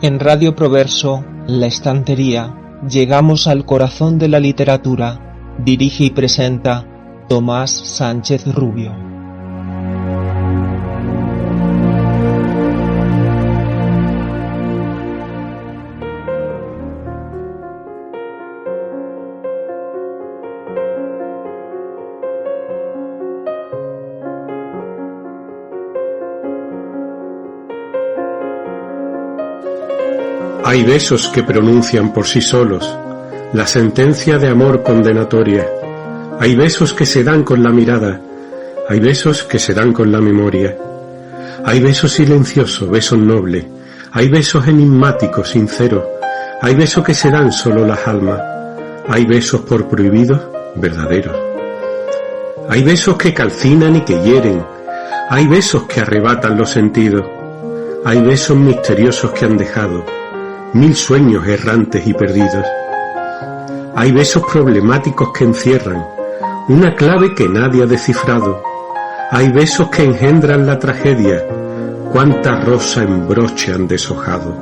En Radio Proverso, La Estantería, llegamos al corazón de la literatura. Dirige y presenta Tomás Sánchez Rubio. Hay besos que pronuncian por sí solos la sentencia de amor condenatoria. Hay besos que se dan con la mirada, hay besos que se dan con la memoria. Hay besos silenciosos, besos nobles, hay besos enigmáticos, sinceros, hay besos que se dan solo las almas, hay besos por prohibidos, verdaderos. Hay besos que calcinan y que hieren, hay besos que arrebatan los sentidos, hay besos misteriosos que han dejado mil sueños errantes y perdidos. Hay besos problemáticos que encierran una clave que nadie ha descifrado. Hay besos que engendran la tragedia, cuánta rosa en broche han deshojado.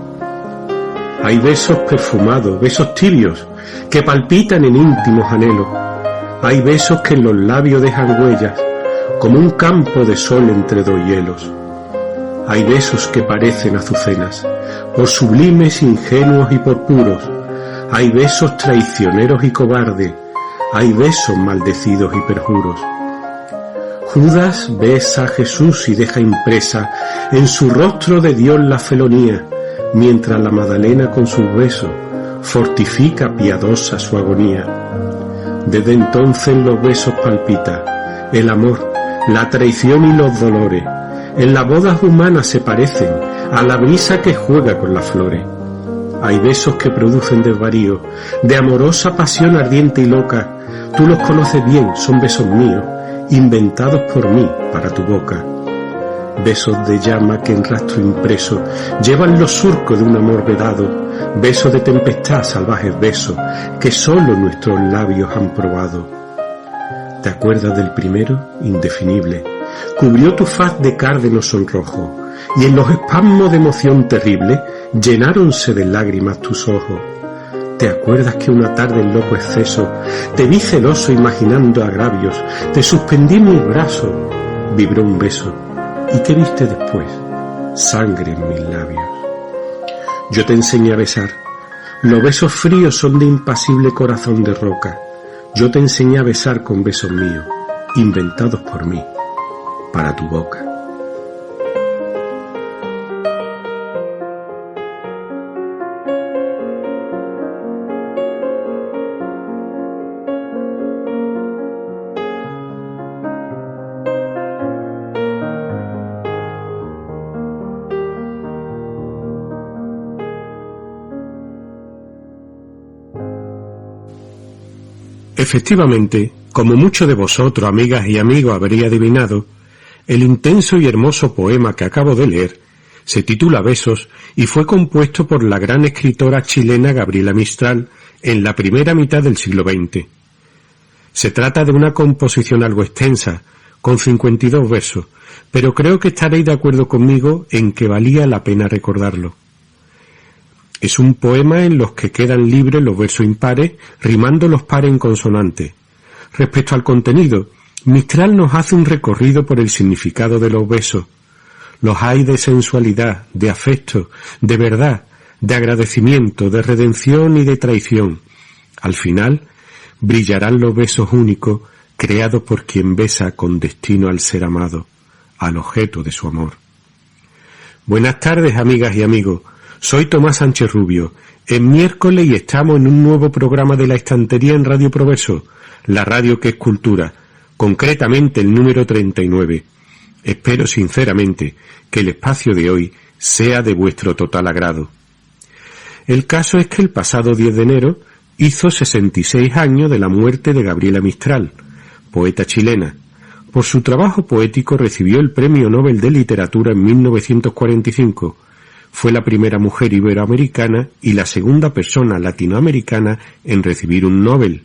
Hay besos perfumados, besos tibios, que palpitan en íntimos anhelos. Hay besos que en los labios dejan huellas, como un campo de sol entre dos hielos. Hay besos que parecen azucenas, por sublimes, ingenuos y por puros. Hay besos traicioneros y cobardes, hay besos maldecidos y perjuros. Judas besa a Jesús y deja impresa en su rostro de Dios la felonía, mientras la Magdalena con sus besos fortifica piadosa su agonía. Desde entonces los besos palpita el amor, la traición y los dolores. En las bodas humanas se parecen a la brisa que juega con las flores. Hay besos que producen desvarío, de amorosa pasión ardiente y loca. Tú los conoces bien, son besos míos, inventados por mí para tu boca. Besos de llama que en rastro impreso llevan los surcos de un amor vedado. Besos de tempestad, salvajes besos, que solo nuestros labios han probado. ¿Te acuerdas del primero? Indefinible. Cubrió tu faz de cárdeno sonrojo, y en los espasmos de emoción terrible llenáronse de lágrimas tus ojos. ¿Te acuerdas que una tarde en loco exceso te vi celoso imaginando agravios? Te suspendí mis brazos, vibró un beso, ¿y qué viste después? Sangre en mis labios. Yo te enseñé a besar, los besos fríos son de impasible corazón de roca. Yo te enseñé a besar con besos míos, inventados por mí para tu boca. Efectivamente, como muchos de vosotros, amigas y amigos, habréis adivinado, el intenso y hermoso poema que acabo de leer se titula Besos y fue compuesto por la gran escritora chilena Gabriela Mistral en la primera mitad del siglo XX. Se trata de una composición algo extensa, con 52 versos, pero creo que estaréis de acuerdo conmigo en que valía la pena recordarlo. Es un poema en los que quedan libres los versos impares, rimando los pares en consonante. Respecto al contenido, Mistral nos hace un recorrido por el significado de los besos. Los hay de sensualidad, de afecto, de verdad, de agradecimiento, de redención y de traición. Al final, brillarán los besos únicos, creados por quien besa con destino al ser amado, al objeto de su amor. Buenas tardes, amigas y amigos. Soy Tomás Sánchez Rubio. Es miércoles y estamos en un nuevo programa de La Estantería en Radio Proverso, la radio que es cultura, concretamente el número 39. Espero sinceramente que el espacio de hoy sea de vuestro total agrado. El caso es que el pasado 10 de enero hizo 66 años de la muerte de Gabriela Mistral, poeta chilena. Por su trabajo poético recibió el Premio Nobel de Literatura en 1945. Fue la primera mujer iberoamericana y la segunda persona latinoamericana en recibir un Nobel.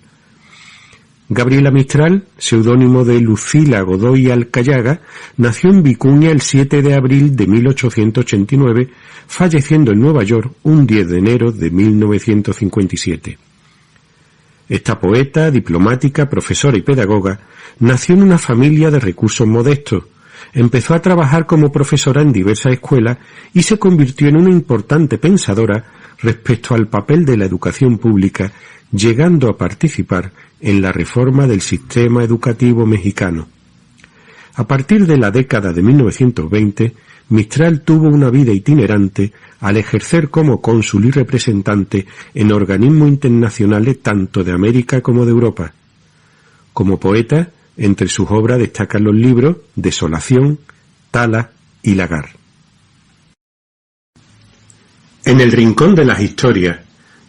Gabriela Mistral, seudónimo de Lucila Godoy Alcayaga, nació en Vicuña el 7 de abril de 1889, falleciendo en Nueva York un 10 de enero de 1957. Esta poeta, diplomática, profesora y pedagoga nació en una familia de recursos modestos. Empezó a trabajar como profesora en diversas escuelas y se convirtió en una importante pensadora respecto al papel de la educación pública, llegando a participar en la reforma del sistema educativo mexicano. A partir de la década de 1920, Mistral tuvo una vida itinerante al ejercer como cónsul y representante en organismos internacionales tanto de América como de Europa. Como poeta, entre sus obras destacan los libros Desolación, Tala y Lagar. En el rincón de las historias,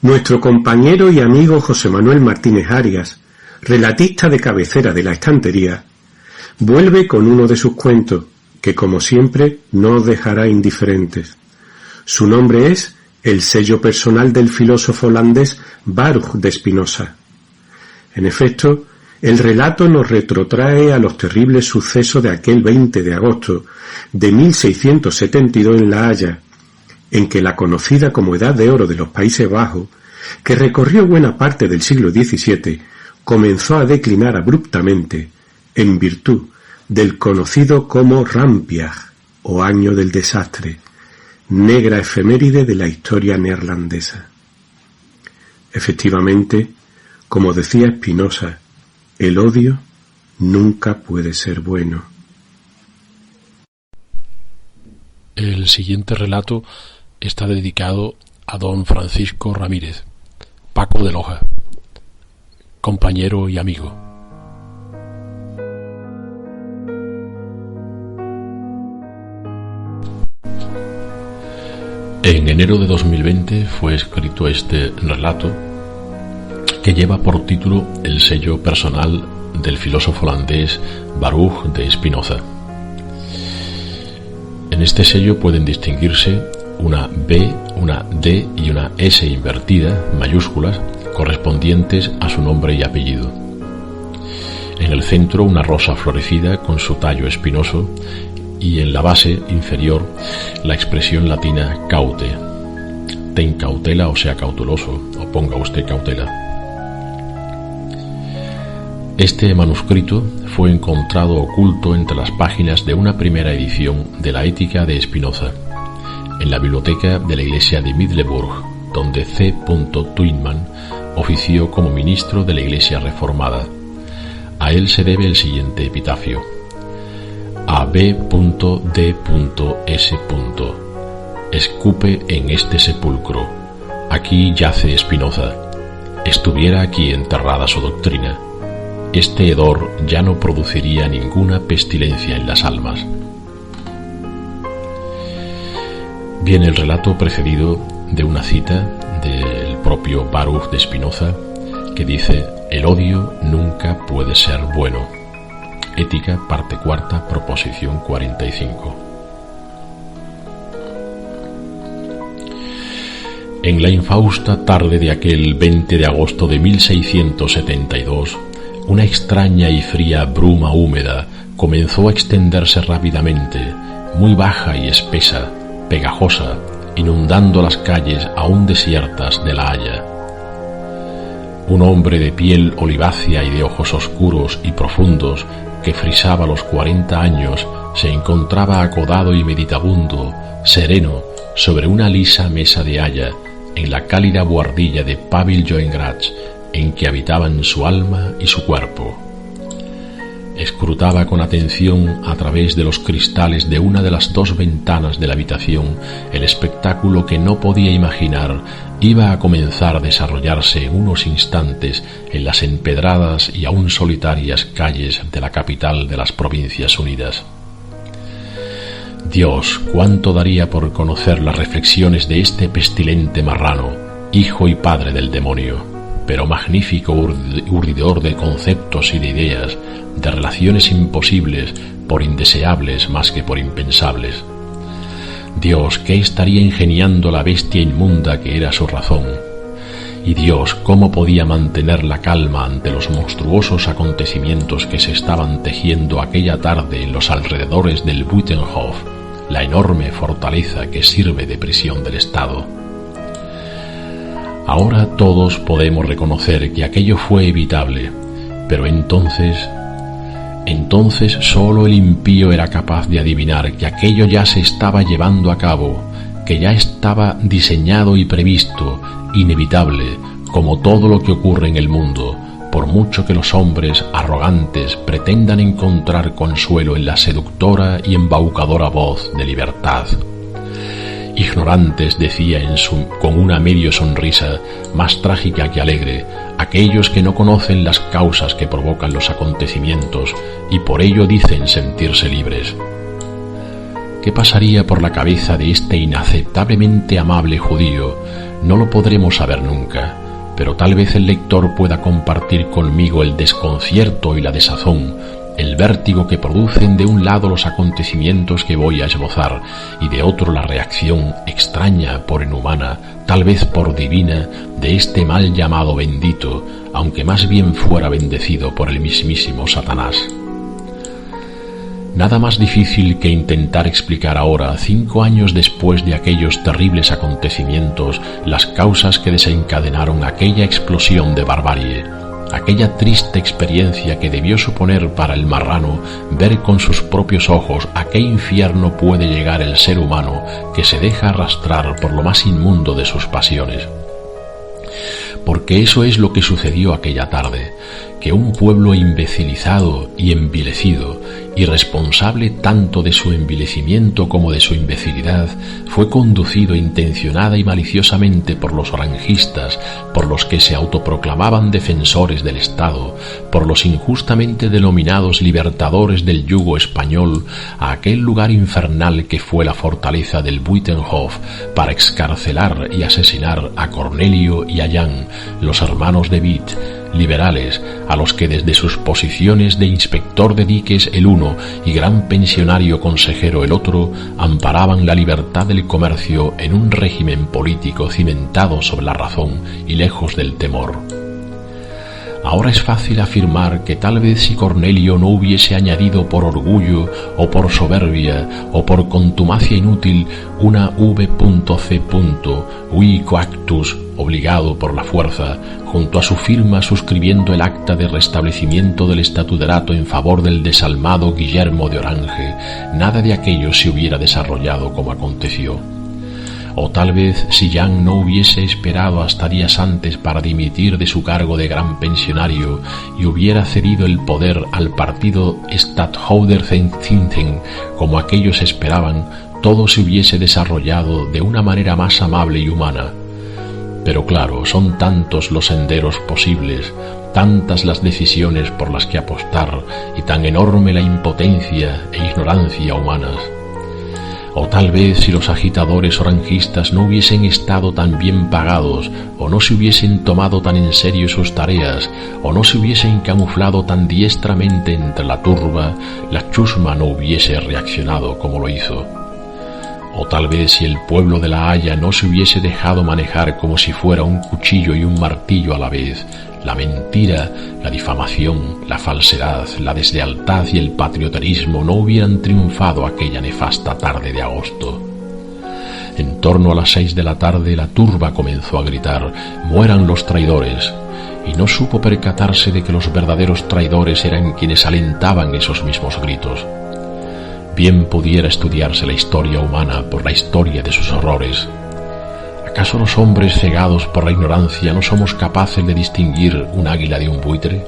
nuestro compañero y amigo José Manuel Martínez Arias, relatista de cabecera de La Estantería, vuelve con uno de sus cuentos, que como siempre no os dejará indiferentes. Su nombre es El sello personal del filósofo holandés Baruch de Spinoza. En efecto, el relato nos retrotrae a los terribles sucesos de aquel 20 de agosto de 1672 en La Haya, en que la conocida como Edad de Oro de los Países Bajos, que recorrió buena parte del siglo XVII, comenzó a declinar abruptamente en virtud del conocido como Rampiag, o Año del Desastre, negra efeméride de la historia neerlandesa. Efectivamente, como decía Spinoza, el odio nunca puede ser bueno. El siguiente relato está dedicado a don Francisco Ramírez, Paco de Loja, compañero y amigo. En enero de 2020 fue escrito este relato que lleva por título El sello personal del filósofo holandés Baruch de Spinoza. En este sello pueden distinguirse una B, una D y una S invertida, mayúsculas, correspondientes a su nombre y apellido. En el centro una rosa florecida con su tallo espinoso y en la base inferior la expresión latina caute. Ten cautela, o sea cauteloso, o ponga usted cautela. Este manuscrito fue encontrado oculto entre las páginas de una primera edición de la Ética de Spinoza, en la biblioteca de la iglesia de Middelburg, donde C. Tuinman ofició como ministro de la Iglesia Reformada. A él se debe el siguiente epitafio: a B.D.S. Escupe en este sepulcro. Aquí yace Spinoza. Estuviera aquí enterrada su doctrina. Este hedor ya no produciría ninguna pestilencia en las almas. Viene el relato precedido de una cita del propio Baruch de Spinoza que dice: el odio nunca puede ser bueno. Ética, parte cuarta, proposición 45. En la infausta tarde de aquel 20 de agosto de 1672, una extraña y fría bruma húmeda comenzó a extenderse rápidamente, muy baja y espesa, pegajosa, inundando las calles aún desiertas de La Haya. Un hombre de piel olivácea y de ojos oscuros y profundos, que frisaba los 40 años, se encontraba acodado y meditabundo, sereno, sobre una lisa mesa de haya, en la cálida buhardilla de Pavel Joengratz, en que habitaban su alma y su cuerpo. Escrutaba con atención a través de los cristales de una de las dos ventanas de la habitación el espectáculo que no podía imaginar iba a comenzar a desarrollarse en unos instantes en las empedradas y aún solitarias calles de la capital de las Provincias Unidas. Dios, cuánto daría por conocer las reflexiones de este pestilente marrano, hijo y padre del demonio, pero magnífico urdidor de conceptos y de ideas, de relaciones imposibles por indeseables más que por impensables. Dios, ¿qué estaría ingeniando la bestia inmunda que era su razón? Y Dios, ¿cómo podía mantener la calma ante los monstruosos acontecimientos que se estaban tejiendo aquella tarde en los alrededores del Buitenhof, la enorme fortaleza que sirve de prisión del Estado? Ahora todos podemos reconocer que aquello fue evitable, pero entonces solo el impío era capaz de adivinar que aquello ya se estaba llevando a cabo, que ya estaba diseñado y previsto, inevitable, como todo lo que ocurre en el mundo, por mucho que los hombres arrogantes pretendan encontrar consuelo en la seductora y embaucadora voz de libertad. Ignorantes, decía con una medio sonrisa, más trágica que alegre, aquellos que no conocen las causas que provocan los acontecimientos y por ello dicen sentirse libres. ¿Qué pasaría por la cabeza de este inaceptablemente amable judío? No lo podremos saber nunca, pero tal vez el lector pueda compartir conmigo el desconcierto y la desazón, el vértigo que producen de un lado los acontecimientos que voy a esbozar y de otro la reacción extraña por inhumana, tal vez por divina, de este mal llamado bendito, aunque más bien fuera bendecido por el mismísimo Satanás. Nada más difícil que intentar explicar ahora, 5 años después de aquellos terribles acontecimientos, las causas que desencadenaron aquella explosión de barbarie, aquella triste experiencia que debió suponer para el marrano ver con sus propios ojos a qué infierno puede llegar el ser humano que se deja arrastrar por lo más inmundo de sus pasiones. Porque eso es lo que sucedió aquella tarde, que un pueblo imbecilizado y envilecido, irresponsable tanto de su envilecimiento como de su imbecilidad, fue conducido intencionada y maliciosamente por los orangistas, por los que se autoproclamaban defensores del Estado, por los injustamente denominados libertadores del yugo español, a aquel lugar infernal que fue la fortaleza del Buitenhof, para excarcelar y asesinar a Cornelio y a Jan, los hermanos de Witt, liberales, a los que desde sus posiciones de inspector de diques el uno y gran pensionario consejero el otro, amparaban la libertad del comercio en un régimen político cimentado sobre la razón y lejos del temor. Ahora es fácil afirmar que tal vez si Cornelio no hubiese añadido por orgullo o por soberbia o por contumacia inútil una v.c. vi coactus, obligado por la fuerza, junto a su firma suscribiendo el acta de restablecimiento del estatuderato en favor del desalmado Guillermo de Orange, nada de aquello se hubiera desarrollado como aconteció. O tal vez si Jan no hubiese esperado hasta días antes para dimitir de su cargo de gran pensionario y hubiera cedido el poder al partido Stadtholderzinten como aquellos esperaban, todo se hubiese desarrollado de una manera más amable y humana. Pero claro, son tantos los senderos posibles, tantas las decisiones por las que apostar y tan enorme la impotencia e ignorancia humanas. O tal vez si los agitadores orangistas no hubiesen estado tan bien pagados, o no se hubiesen tomado tan en serio sus tareas, o no se hubiesen camuflado tan diestramente entre la turba, la chusma no hubiese reaccionado como lo hizo. O tal vez si el pueblo de La Haya no se hubiese dejado manejar como si fuera un cuchillo y un martillo a la vez, la mentira, la difamación, la falsedad, la deslealtad y el patrioterismo no hubieran triunfado aquella nefasta tarde de agosto. En torno a las 6 de la tarde la turba comenzó a gritar: «¡Mueran los traidores!», y no supo percatarse de que los verdaderos traidores eran quienes alentaban esos mismos gritos. Bien pudiera estudiarse la historia humana por la historia de sus horrores. ¿Acaso los hombres cegados por la ignorancia no somos capaces de distinguir un águila de un buitre,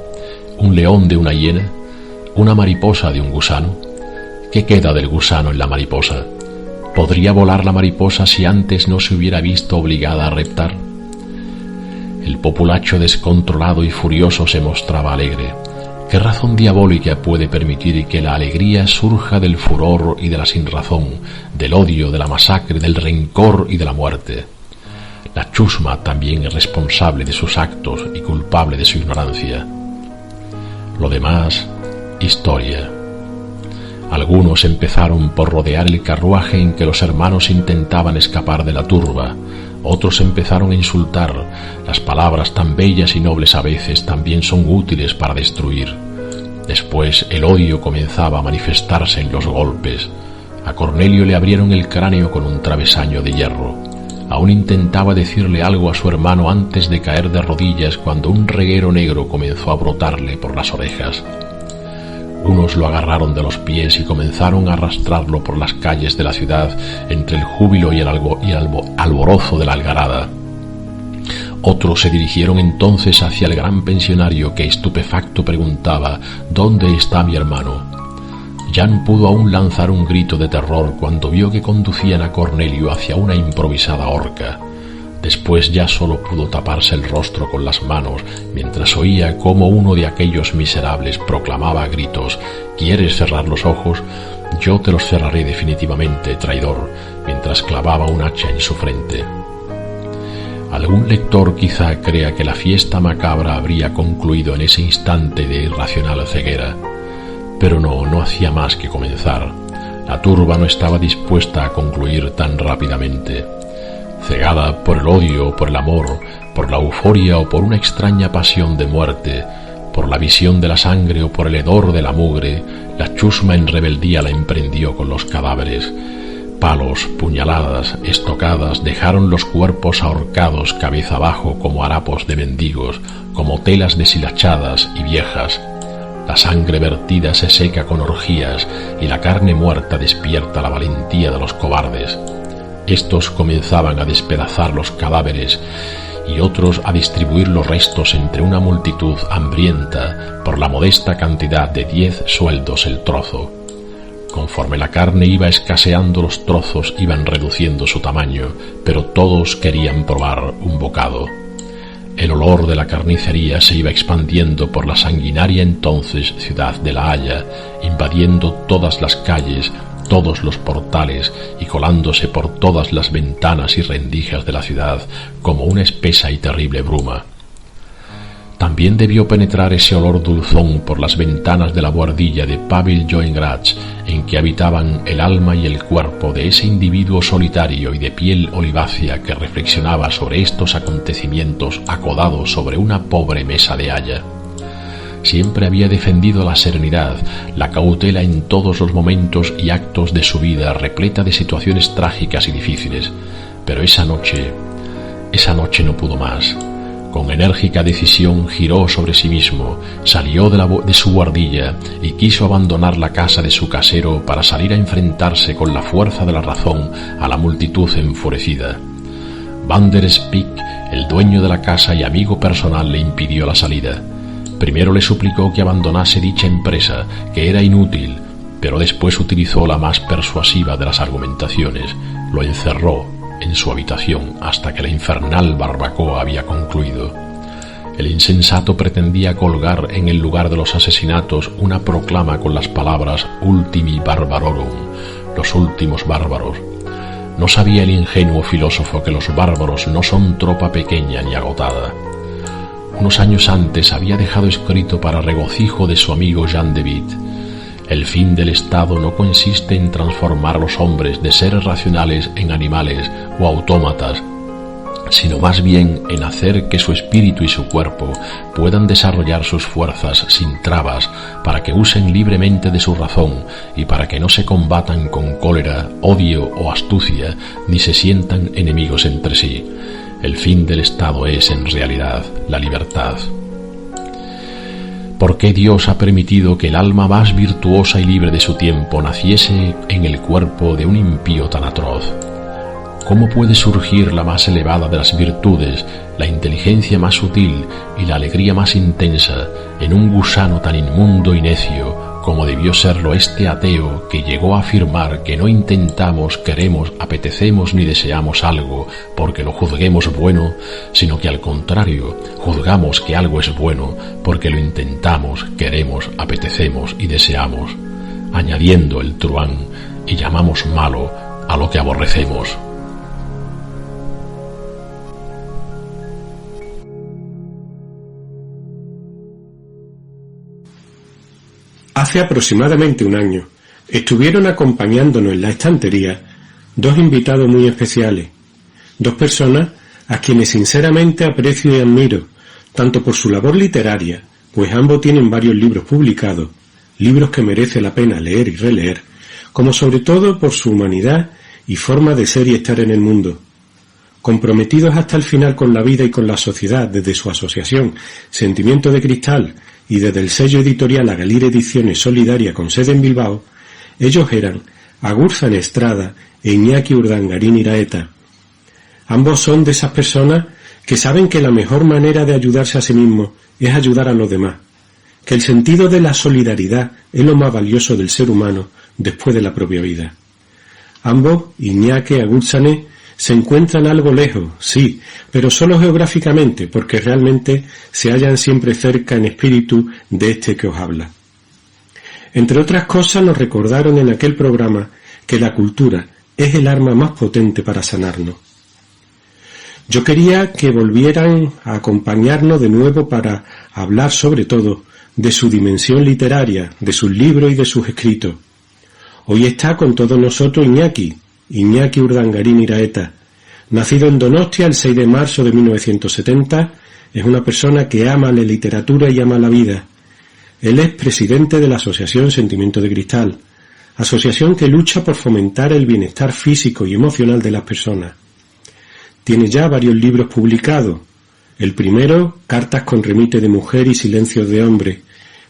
un león de una hiena, una mariposa de un gusano? ¿Qué queda del gusano en la mariposa? ¿Podría volar la mariposa si antes no se hubiera visto obligada a reptar? El populacho descontrolado y furioso se mostraba alegre. ¿Qué razón diabólica puede permitir que la alegría surja del furor y de la sinrazón, del odio, de la masacre, del rencor y de la muerte? La chusma también es responsable de sus actos y culpable de su ignorancia. Lo demás, historia. Algunos empezaron por rodear el carruaje en que los hermanos intentaban escapar de la turba, Otros empezaron a insultar. Las palabras tan bellas y nobles a veces también son útiles para destruir. Después el odio comenzaba a manifestarse en los golpes. A Cornelio le abrieron el cráneo con un travesaño de hierro. Aún intentaba decirle algo a su hermano antes de caer de rodillas cuando un reguero negro comenzó a brotarle por las orejas. Unos lo agarraron de los pies y comenzaron a arrastrarlo por las calles de la ciudad entre el júbilo y el alborozo de la algarada. Otros se dirigieron entonces hacia el gran pensionario que estupefacto preguntaba: ¿dónde está mi hermano? Jan pudo aún lanzar un grito de terror cuando vio que conducían a Cornelio hacia una improvisada horca. Después ya solo pudo taparse el rostro con las manos mientras oía cómo uno de aquellos miserables proclamaba a gritos: ¿quieres cerrar los ojos? Yo te los cerraré definitivamente, traidor, mientras clavaba un hacha en su frente. Algún lector quizá crea que la fiesta macabra habría concluido en ese instante de irracional ceguera. Pero no hacía más que comenzar. La turba no estaba dispuesta a concluir tan rápidamente. Cegada por el odio, por el amor, por la euforia o por una extraña pasión de muerte, por la visión de la sangre o por el hedor de la mugre, la chusma en rebeldía la emprendió con los cadáveres. Palos, puñaladas, estocadas dejaron los cuerpos ahorcados cabeza abajo como harapos de mendigos, como telas deshilachadas y viejas. La sangre vertida se seca con orgías y la carne muerta despierta la valentía de los cobardes. Estos comenzaban a despedazar los cadáveres y otros a distribuir los restos entre una multitud hambrienta por la modesta cantidad de 10 sueldos el trozo. Conforme la carne iba escaseando, los trozos iban reduciendo su tamaño, pero todos querían probar un bocado. El olor de la carnicería se iba expandiendo por la sanguinaria entonces ciudad de La Haya, invadiendo todas las calles, todos los portales y colándose por todas las ventanas y rendijas de la ciudad como una espesa y terrible bruma. También debió penetrar ese olor dulzón por las ventanas de la buhardilla de Pavel Joengratz, en que habitaban el alma y el cuerpo de ese individuo solitario y de piel olivácea que reflexionaba sobre estos acontecimientos acodado sobre una pobre mesa de haya. Siempre había defendido la serenidad, la cautela en todos los momentos y actos de su vida repleta de situaciones trágicas y difíciles, pero esa noche no pudo más. Con enérgica decisión giró sobre sí mismo, salió de su buhardilla y quiso abandonar la casa de su casero para salir a enfrentarse con la fuerza de la razón a la multitud enfurecida. Van der Spieck, el dueño de la casa y amigo personal, le impidió la salida. Primero le suplicó que abandonase dicha empresa, que era inútil, pero después utilizó la más persuasiva de las argumentaciones. Lo encerró en su habitación hasta que la infernal barbacoa había concluido. El insensato pretendía colgar en el lugar de los asesinatos una proclama con las palabras Ultimi Barbarorum, los últimos bárbaros. No sabía el ingenuo filósofo que los bárbaros no son tropa pequeña ni agotada. Unos años antes había dejado escrito para regocijo de su amigo Jan de Witt: el fin del Estado no consiste en transformar a los hombres de seres racionales en animales o autómatas, sino más bien en hacer que su espíritu y su cuerpo puedan desarrollar sus fuerzas sin trabas, para que usen libremente de su razón y para que no se combatan con cólera, odio o astucia, ni se sientan enemigos entre sí. El fin del Estado es, en realidad, la libertad. ¿Por qué Dios ha permitido que el alma más virtuosa y libre de su tiempo naciese en el cuerpo de un impío tan atroz? ¿Cómo puede surgir la más elevada de las virtudes, la inteligencia más sutil y la alegría más intensa en un gusano tan inmundo y necio como debió serlo este ateo que llegó a afirmar que no intentamos, queremos, apetecemos ni deseamos algo porque lo juzguemos bueno, sino que al contrario, juzgamos que algo es bueno porque lo intentamos, queremos, apetecemos y deseamos, añadiendo el truán, y llamamos malo a lo que aborrecemos? Hace aproximadamente un año estuvieron acompañándonos en la estantería dos invitados muy especiales, Dos personas a quienes sinceramente aprecio y admiro, tanto por su labor literaria, pues ambos tienen varios libros publicados, libros que merece la pena leer y releer, como sobre todo por su humanidad y forma de ser y estar en el mundo. Comprometidos hasta el final con la vida y con la sociedad desde su asociación Sentimiento de Cristal y desde el sello editorial Agalir Ediciones Solidaria con sede en Bilbao, ellos eran Agurtzane Estrada e Iñaki Urdangarín Iraeta. Ambos son de esas personas que saben que la mejor manera de ayudarse a sí mismos es ayudar a los demás, que el sentido de la solidaridad es lo más valioso del ser humano después de la propia vida. Ambos, Iñaki y Agurtzane, se encuentran algo lejos, sí, pero solo geográficamente, porque realmente se hallan siempre cerca en espíritu de este que os habla. Entre otras cosas nos recordaron en aquel programa que la cultura es el arma más potente para sanarnos. Yo quería que volvieran a acompañarnos de nuevo para hablar sobre todo de su dimensión literaria, de sus libros y de sus escritos. Hoy está con todos nosotros Iñaki Urdangarín Iraeta. Nacido en Donostia el 6 de marzo de 1970, es una persona que ama la literatura y ama la vida. Él es presidente de la Asociación Sentimiento de Cristal, asociación que lucha por fomentar el bienestar físico y emocional de las personas. Tiene ya varios libros publicados. El primero, Cartas con remite de mujer y silencios de hombre,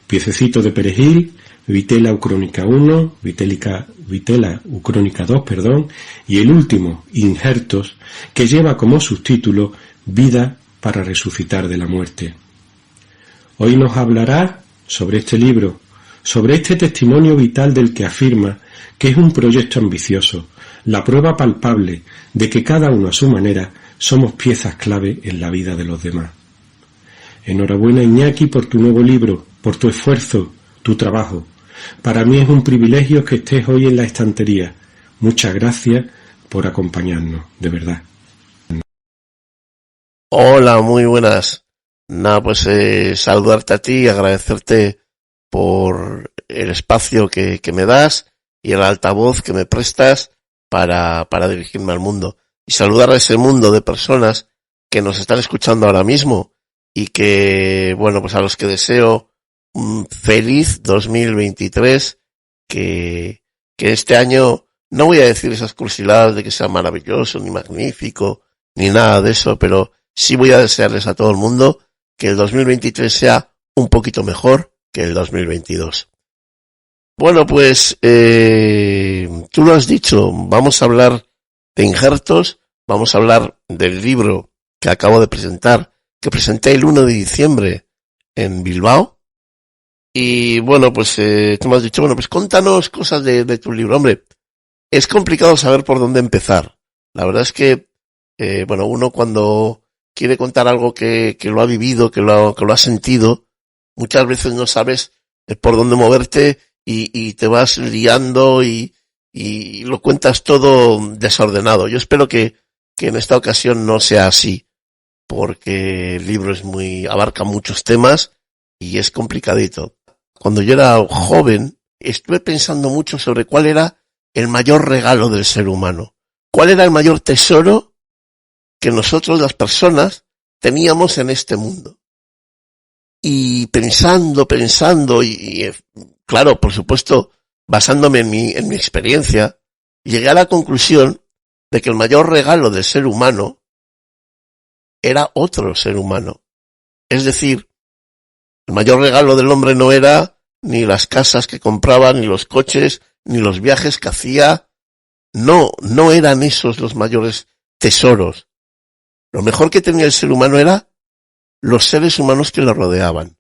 Piececito de perejil, Vitela Ucrónica 1, Vitela Ucrónica 2, y el último, Injertos, que lleva como subtítulo Vida para resucitar de la muerte. Hoy nos hablará sobre este libro, sobre este testimonio vital del que afirma que es un proyecto ambicioso, la prueba palpable de que cada uno a su manera somos piezas clave en la vida de los demás. Enhorabuena, Iñaki, por tu nuevo libro, por tu esfuerzo, tu trabajo. Para mí es un privilegio que estés hoy en la estantería. Muchas gracias por acompañarnos, de verdad. Hola, muy buenas. Nada, pues saludarte a ti y agradecerte por el espacio que me das y el altavoz que me prestas para dirigirme al mundo. Y saludar a ese mundo de personas que nos están escuchando ahora mismo y que, bueno, pues a los que deseo un feliz 2023, que este año no voy a decir esas cursiladas de que sea maravilloso, ni magnífico, ni nada de eso, pero sí voy a desearles a todo el mundo que el 2023 sea un poquito mejor que el 2022. Bueno, pues tú lo has dicho, vamos a hablar de Injertos, vamos a hablar del libro que acabo de presentar, que presenté el 1 de diciembre en Bilbao. Y bueno, pues tú me has dicho, bueno, pues contanos cosas de tu libro. Hombre, es complicado saber por dónde empezar. La verdad es que, bueno, uno cuando quiere contar algo que lo ha vivido, que lo ha sentido, muchas veces no sabes por dónde moverte y te vas liando y lo cuentas todo desordenado. Yo espero que en esta ocasión no sea así, porque el libro abarca muchos temas y es complicadito. Cuando yo era joven, estuve pensando mucho sobre cuál era el mayor regalo del ser humano. ¿Cuál era el mayor tesoro que nosotros, las personas, teníamos en este mundo? Y pensando, y claro, por supuesto, basándome en mi experiencia, llegué a la conclusión de que el mayor regalo del ser humano era otro ser humano. Es decir, el mayor regalo del hombre no era ni las casas que compraba, ni los coches, ni los viajes que hacía. No eran esos los mayores tesoros. Lo mejor que tenía el ser humano era los seres humanos que lo rodeaban.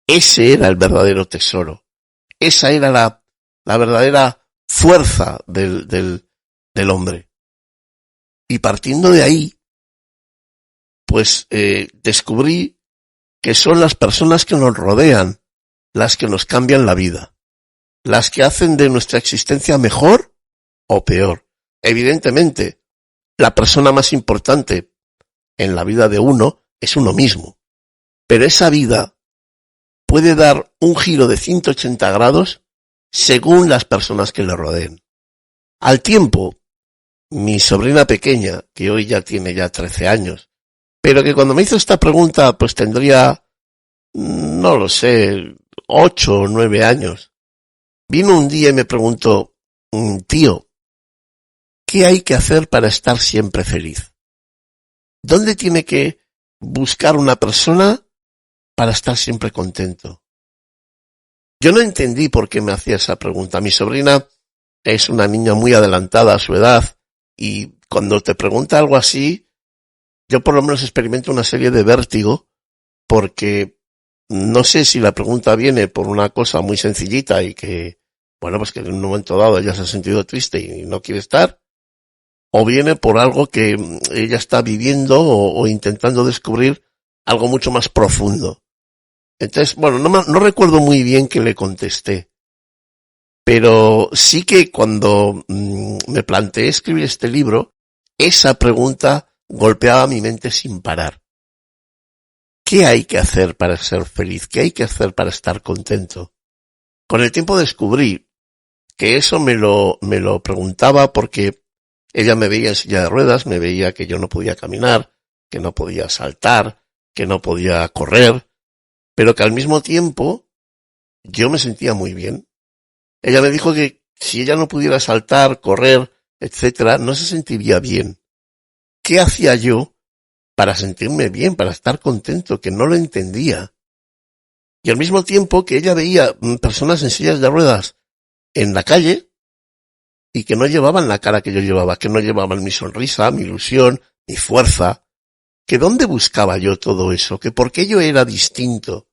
Ese era el verdadero tesoro. Esa era la verdadera fuerza del hombre. Y partiendo de ahí, pues descubrí que son las personas que nos rodean las que nos cambian la vida, las que hacen de nuestra existencia mejor o peor. Evidentemente, la persona más importante en la vida de uno es uno mismo, pero esa vida puede dar un giro de 180 grados según las personas que le rodeen. Al tiempo, mi sobrina pequeña, que hoy ya tiene 13 años, pero que cuando me hizo esta pregunta pues tendría, no lo sé, 8 o 9 años. Vino un día y me preguntó: tío, ¿qué hay que hacer para estar siempre feliz? ¿Dónde tiene que buscar una persona para estar siempre contento? Yo no entendí por qué me hacía esa pregunta. Mi sobrina es una niña muy adelantada a su edad y cuando te pregunta algo así, yo por lo menos experimento una serie de vértigo porque no sé si la pregunta viene por una cosa muy sencillita y que, bueno, pues que en un momento dado ella se ha sentido triste y no quiere estar, o viene por algo que ella está viviendo o intentando descubrir algo mucho más profundo. Entonces, bueno, no recuerdo muy bien qué le contesté, pero sí que cuando me planteé escribir este libro, esa pregunta golpeaba mi mente sin parar. ¿Qué hay que hacer para ser feliz? ¿Qué hay que hacer para estar contento? Con el tiempo descubrí que eso me lo preguntaba porque ella me veía en silla de ruedas, me veía que yo no podía caminar, que no podía saltar, que no podía correr, pero que al mismo tiempo yo me sentía muy bien. Ella me dijo que si ella no pudiera saltar, correr, etcétera, no se sentiría bien. ¿Qué hacía yo para sentirme bien, para estar contento? Que no lo entendía. Y al mismo tiempo que ella veía personas en sillas de ruedas en la calle y que no llevaban la cara que yo llevaba, que no llevaban mi sonrisa, mi ilusión, mi fuerza, que dónde buscaba yo todo eso, que por qué yo era distinto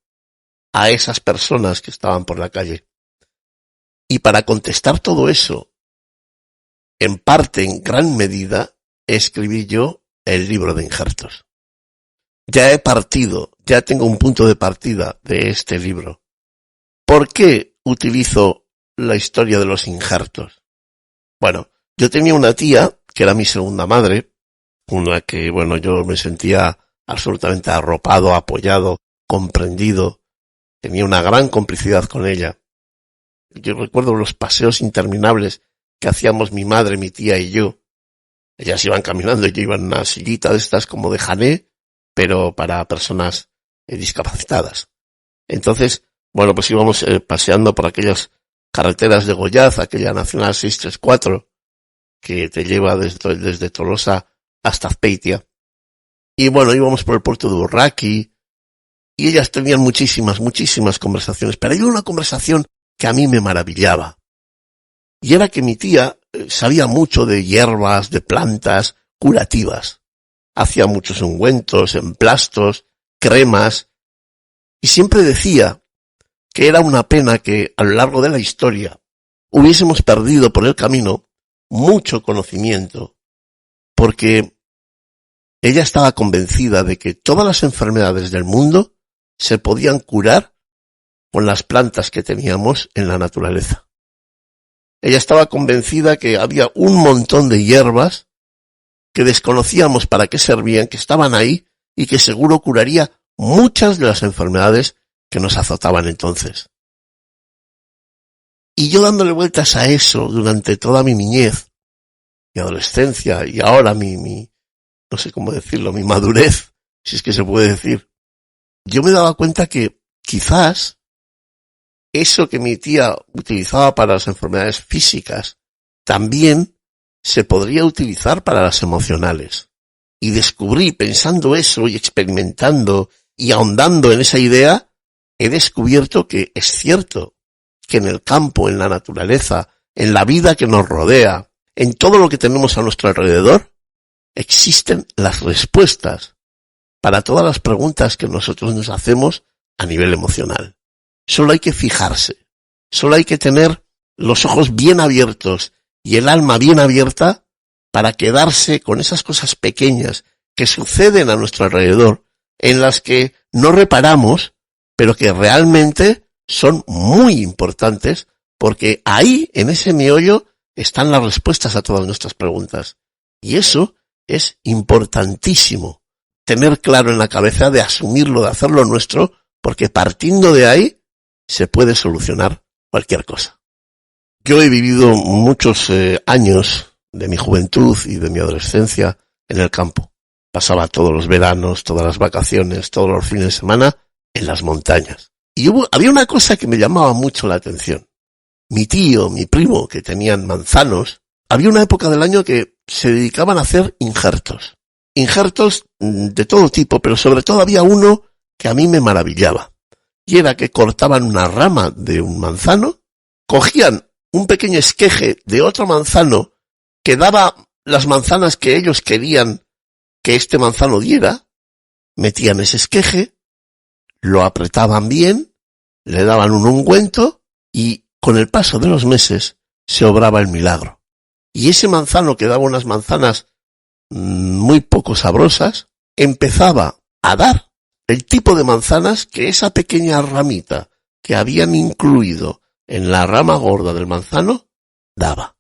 a esas personas que estaban por la calle. Y para contestar todo eso, en parte, en gran medida, escribí yo el libro de injertos. Ya he partido, ya tengo un punto de partida de este libro. ¿Por qué utilizo la historia de los injertos? Bueno, yo tenía una tía, que era mi segunda madre, una que, bueno, yo me sentía absolutamente arropado, apoyado, comprendido. Tenía una gran complicidad con ella. Yo recuerdo los paseos interminables que hacíamos mi madre, mi tía y yo. Ellas iban caminando y yo iba en una sillita de estas como de jané, pero para personas discapacitadas. Entonces, bueno, pues íbamos paseando por aquellas carreteras de Goiás, aquella Nacional 634, que te lleva desde Tolosa hasta Azpeitia. Y bueno, íbamos por el puerto de Urraqui, y ellas tenían muchísimas conversaciones, pero hay una conversación que a mí me maravillaba. Y era que mi tía sabía mucho de hierbas, de plantas curativas. Hacía muchos ungüentos, emplastos, cremas, y siempre decía que era una pena que a lo largo de la historia hubiésemos perdido por el camino mucho conocimiento, porque ella estaba convencida de que todas las enfermedades del mundo se podían curar con las plantas que teníamos en la naturaleza. Ella estaba convencida que había un montón de hierbas que desconocíamos para qué servían, que estaban ahí y que seguro curaría muchas de las enfermedades que nos azotaban entonces. Y yo dándole vueltas a eso durante toda mi niñez, mi adolescencia y ahora mi no sé cómo decirlo, mi madurez, si es que se puede decir, yo me daba cuenta que quizás eso que mi tía utilizaba para las enfermedades físicas también se podría utilizar para las emocionales. Y descubrí, pensando eso y experimentando y ahondando en esa idea, he descubierto que es cierto que en el campo, en la naturaleza, en la vida que nos rodea, en todo lo que tenemos a nuestro alrededor, existen las respuestas para todas las preguntas que nosotros nos hacemos a nivel emocional. Solo hay que fijarse, solo hay que tener los ojos bien abiertos y el alma bien abierta para quedarse con esas cosas pequeñas que suceden a nuestro alrededor, en las que no reparamos, pero que realmente son muy importantes, porque ahí, en ese meollo, están las respuestas a todas nuestras preguntas. Y eso es importantísimo, tener claro en la cabeza, de asumirlo, de hacerlo nuestro, porque partiendo de ahí se puede solucionar cualquier cosa. Yo he vivido muchos años de mi juventud y de mi adolescencia en el campo. Pasaba todos los veranos, todas las vacaciones, todos los fines de semana en las montañas. Y había una cosa que me llamaba mucho la atención. Mi tío, mi primo, que tenían manzanos, había una época del año que se dedicaban a hacer injertos. Injertos de todo tipo, pero sobre todo había uno que a mí me maravillaba. Y era que cortaban una rama de un manzano, cogían un pequeño esqueje de otro manzano que daba las manzanas que ellos querían que este manzano diera, metían ese esqueje, lo apretaban bien, le daban un ungüento y con el paso de los meses se obraba el milagro. Y ese manzano que daba unas manzanas muy poco sabrosas, empezaba a dar el tipo de manzanas que esa pequeña ramita que habían incluido en la rama gorda del manzano daba.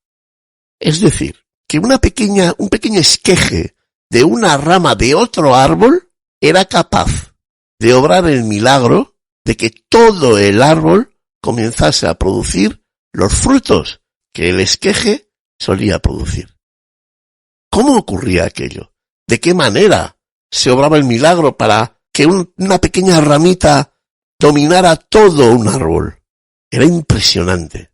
Es decir, que un pequeño esqueje de una rama de otro árbol era capaz de obrar el milagro de que todo el árbol comenzase a producir los frutos que el esqueje solía producir. ¿Cómo ocurría aquello? ¿De qué manera se obraba el milagro para que una pequeña ramita dominara todo un árbol? Era impresionante.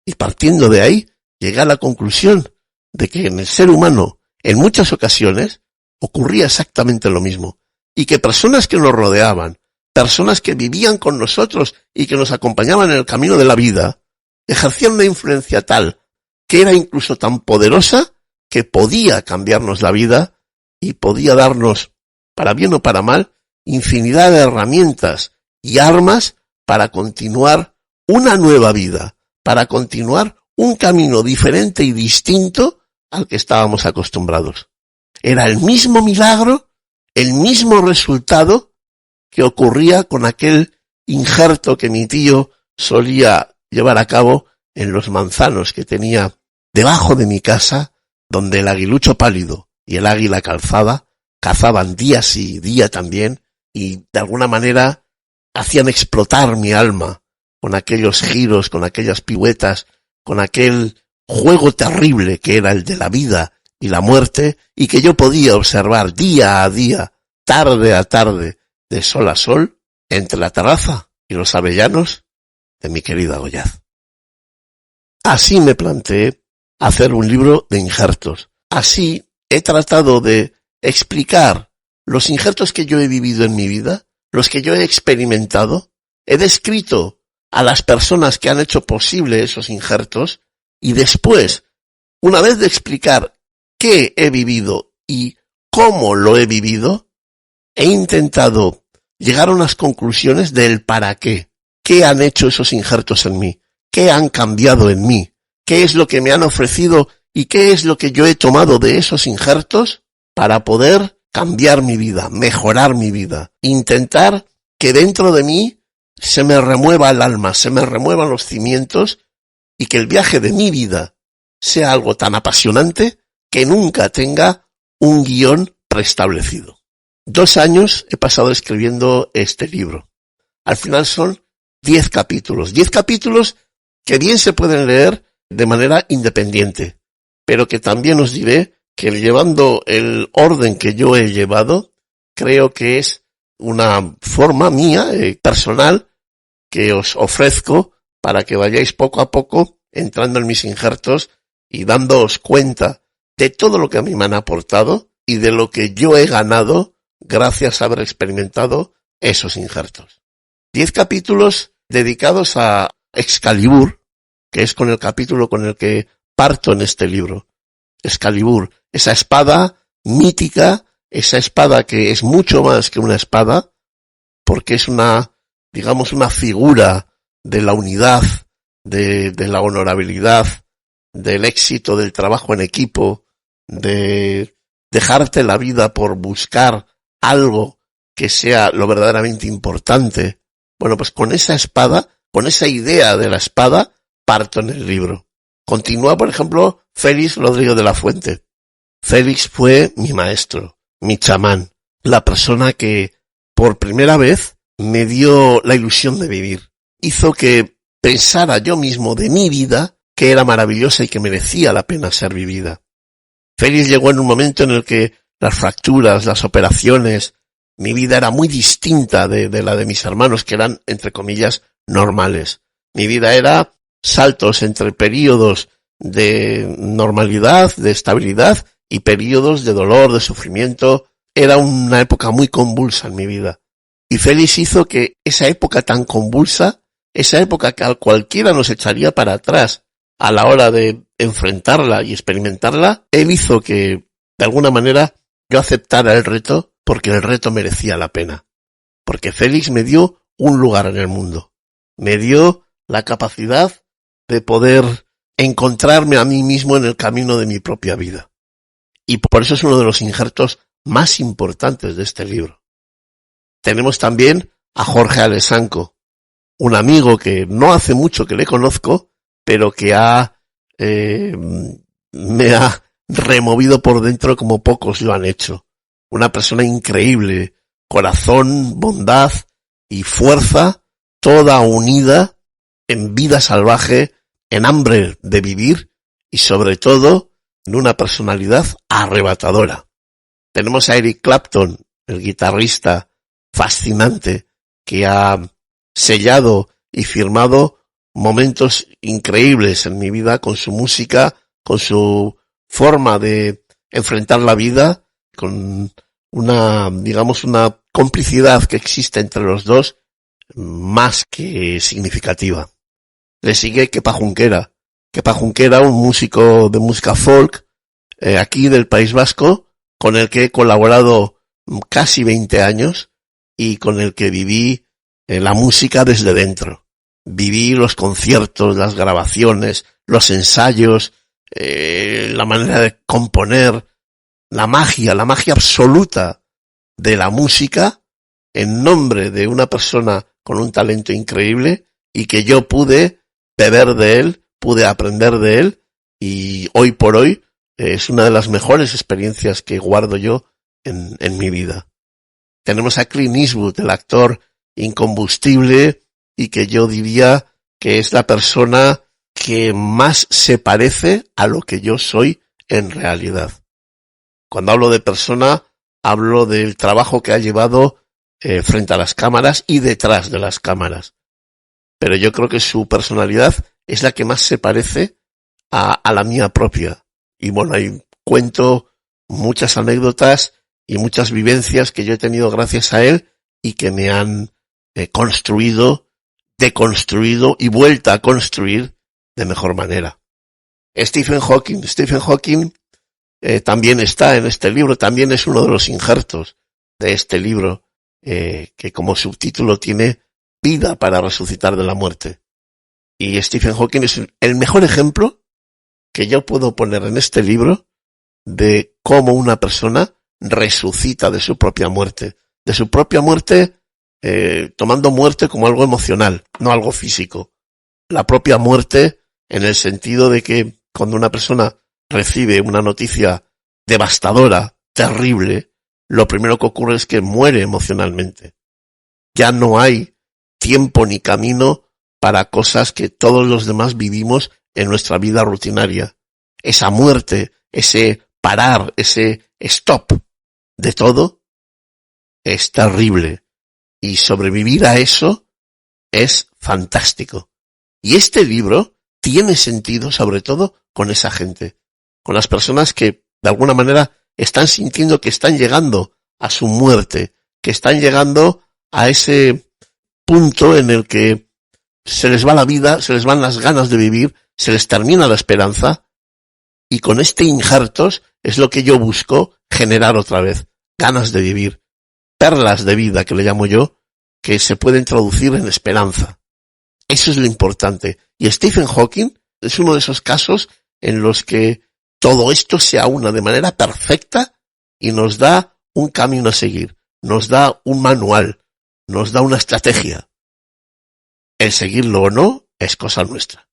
Y partiendo de ahí, llegué a la conclusión de que en el ser humano, en muchas ocasiones, ocurría exactamente lo mismo. Y que personas que nos rodeaban, personas que vivían con nosotros y que nos acompañaban en el camino de la vida, ejercían una influencia tal, que era incluso tan poderosa, que podía cambiarnos la vida y podía darnos, para bien o para mal, infinidad de herramientas y armas para continuar una nueva vida, para continuar un camino diferente y distinto al que estábamos acostumbrados. Era el mismo milagro, el mismo resultado que ocurría con aquel injerto que mi tío solía llevar a cabo en los manzanos que tenía debajo de mi casa, donde el aguilucho pálido y el águila calzada cazaban día sí, día también, y de alguna manera hacían explotar mi alma con aquellos giros, con aquellas piruetas, con aquel juego terrible que era el de la vida y la muerte, y que yo podía observar día a día, tarde a tarde, de sol a sol, entre la terraza y los avellanos de mi querida Goiás. Así me planteé hacer un libro de injertos. Así he tratado de explicar los injertos que yo he vivido en mi vida, los que yo he experimentado. He descrito a las personas que han hecho posible esos injertos y después, una vez de explicar qué he vivido y cómo lo he vivido, he intentado llegar a unas conclusiones del para qué. ¿Qué han hecho esos injertos en mí? ¿Qué han cambiado en mí? ¿Qué es lo que me han ofrecido y qué es lo que yo he tomado de esos injertos para poder cambiar mi vida, mejorar mi vida? Intentar que dentro de mí se me remueva el alma, se me remuevan los cimientos y que el viaje de mi vida sea algo tan apasionante que nunca tenga un guión preestablecido. 2 años he pasado escribiendo este libro. Al final son 10 capítulos. 10 capítulos que bien se pueden leer de manera independiente, pero que también os diré que llevando el orden que yo he llevado, creo que es una forma mía, personal, que os ofrezco para que vayáis poco a poco entrando en mis injertos y dándoos cuenta de todo lo que a mí me han aportado y de lo que yo he ganado gracias a haber experimentado esos injertos. 10 capítulos dedicados a Excalibur, que es con el capítulo con el que parto en este libro. Excalibur, esa espada mítica, esa espada que es mucho más que una espada, porque es una figura de la unidad, de la honorabilidad, del éxito del trabajo en equipo, de dejarte la vida por buscar algo que sea lo verdaderamente importante. Bueno, pues con esa espada, con esa idea de la espada, parto en el libro. Continúa, por ejemplo, Félix Rodrigo de la Fuente. Félix fue mi maestro, mi chamán, la persona que por primera vez me dio la ilusión de vivir. Hizo que pensara yo mismo de mi vida que era maravillosa y que merecía la pena ser vivida. Félix llegó en un momento en el que las fracturas, las operaciones, mi vida era muy distinta de la de mis hermanos, que eran, entre comillas, normales. Mi vida era saltos entre periodos de normalidad, de estabilidad y periodos de dolor, de sufrimiento. Era una época muy convulsa en mi vida. Y Félix hizo que esa época tan convulsa, esa época que a cualquiera nos echaría para atrás a la hora de enfrentarla y experimentarla, él hizo que, de alguna manera, yo aceptara el reto porque el reto merecía la pena. Porque Félix me dio un lugar en el mundo. Me dio la capacidad de poder encontrarme a mí mismo en el camino de mi propia vida. Y por eso es uno de los injertos más importantes de este libro. Tenemos también a Jorge Alessanco, un amigo que no hace mucho que le conozco, pero que me ha removido por dentro como pocos lo han hecho. Una persona increíble, corazón, bondad y fuerza, toda unida en vida salvaje, en hambre de vivir y sobre todo en una personalidad arrebatadora. Tenemos a Eric Clapton, el guitarrista fascinante que ha sellado y firmado momentos increíbles en mi vida con su música, con su forma de enfrentar la vida, con una complicidad que existe entre los dos más que significativa. Le sigue Kepa Junquera, un músico de música folk aquí del País Vasco, con el que he colaborado casi 20 años y con el que viví la música desde dentro. Viví los conciertos, las grabaciones, los ensayos, la manera de componer, la magia absoluta de la música en nombre de una persona con un talento increíble y que yo pude beber de él, pude aprender de él y hoy por hoy es una de las mejores experiencias que guardo yo en mi vida. Tenemos a Clint Eastwood, el actor incombustible y que yo diría que es la persona que más se parece a lo que yo soy en realidad. Cuando hablo de persona, hablo del trabajo que ha llevado frente a las cámaras y detrás de las cámaras. Pero yo creo que su personalidad es la que más se parece a la mía propia. Y bueno, ahí cuento muchas anécdotas y muchas vivencias que yo he tenido gracias a él y que me han construido, deconstruido y vuelta a construir de mejor manera. Stephen Hawking también está en este libro, también es uno de los injertos de este libro que como subtítulo tiene Vida para resucitar de la muerte. Y Stephen Hawking es el mejor ejemplo que yo puedo poner en este libro de cómo una persona resucita de su propia muerte. De su propia muerte, tomando muerte como algo emocional, no algo físico. La propia muerte en el sentido de que cuando una persona recibe una noticia devastadora, terrible, lo primero que ocurre es que muere emocionalmente. Ya no hay tiempo ni camino para cosas que todos los demás vivimos en nuestra vida rutinaria. Esa muerte, ese parar, ese stop de todo es terrible. Y sobrevivir a eso es fantástico. Y este libro tiene sentido sobre todo con esa gente, con las personas que de alguna manera están sintiendo que están llegando a su muerte, que están llegando a ese punto en el que se les va la vida, se les van las ganas de vivir, se les termina la esperanza, y con este injertos es lo que yo busco generar otra vez, ganas de vivir, perlas de vida que le llamo yo, que se pueden traducir en esperanza. Eso es lo importante. Y Stephen Hawking es uno de esos casos en los que todo esto se aúna de manera perfecta y nos da un camino a seguir, nos da un manual, nos da una estrategia. El seguirlo o no es cosa nuestra.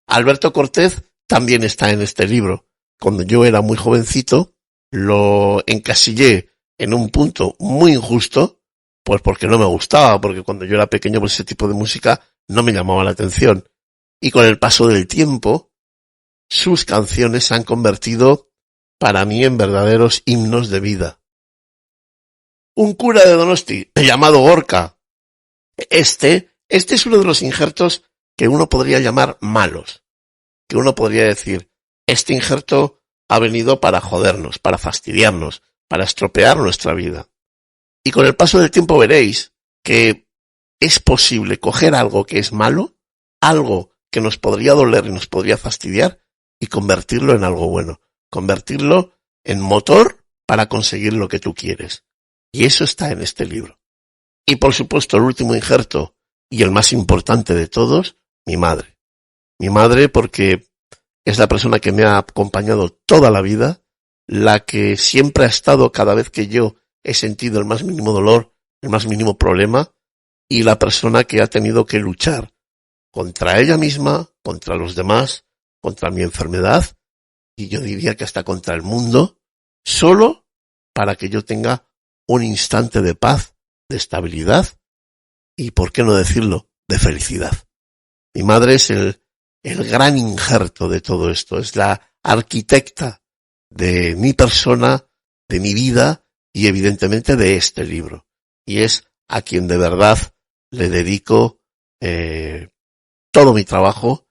Alberto Cortez también está en este libro. Cuando yo era muy jovencito, lo encasillé en un punto muy injusto, pues porque no me gustaba, porque cuando yo era pequeño pues ese tipo de música no me llamaba la atención. Y con el paso del tiempo, sus canciones se han convertido para mí en verdaderos himnos de vida. Un cura de Donosti llamado Gorka. Este es uno de los injertos que uno podría llamar malos, que uno podría decir, este injerto ha venido para jodernos, para fastidiarnos, para estropear nuestra vida. Y con el paso del tiempo veréis que es posible coger algo que es malo, algo que nos podría doler y nos podría fastidiar, y convertirlo en algo bueno, convertirlo en motor para conseguir lo que tú quieres. Y eso está en este libro. Y por supuesto el último injerto, y el más importante de todos, mi madre. Mi madre porque es la persona que me ha acompañado toda la vida, la que siempre ha estado cada vez que yo he sentido el más mínimo dolor, el más mínimo problema, y la persona que ha tenido que luchar contra ella misma, contra los demás, contra mi enfermedad, y yo diría que hasta contra el mundo, solo para que yo tenga un instante de paz, de estabilidad, y por qué no decirlo, de felicidad. Mi madre es el gran injerto de todo esto, es la arquitecta de mi persona, de mi vida y evidentemente de este libro. Y es a quien de verdad le dedico todo mi trabajo,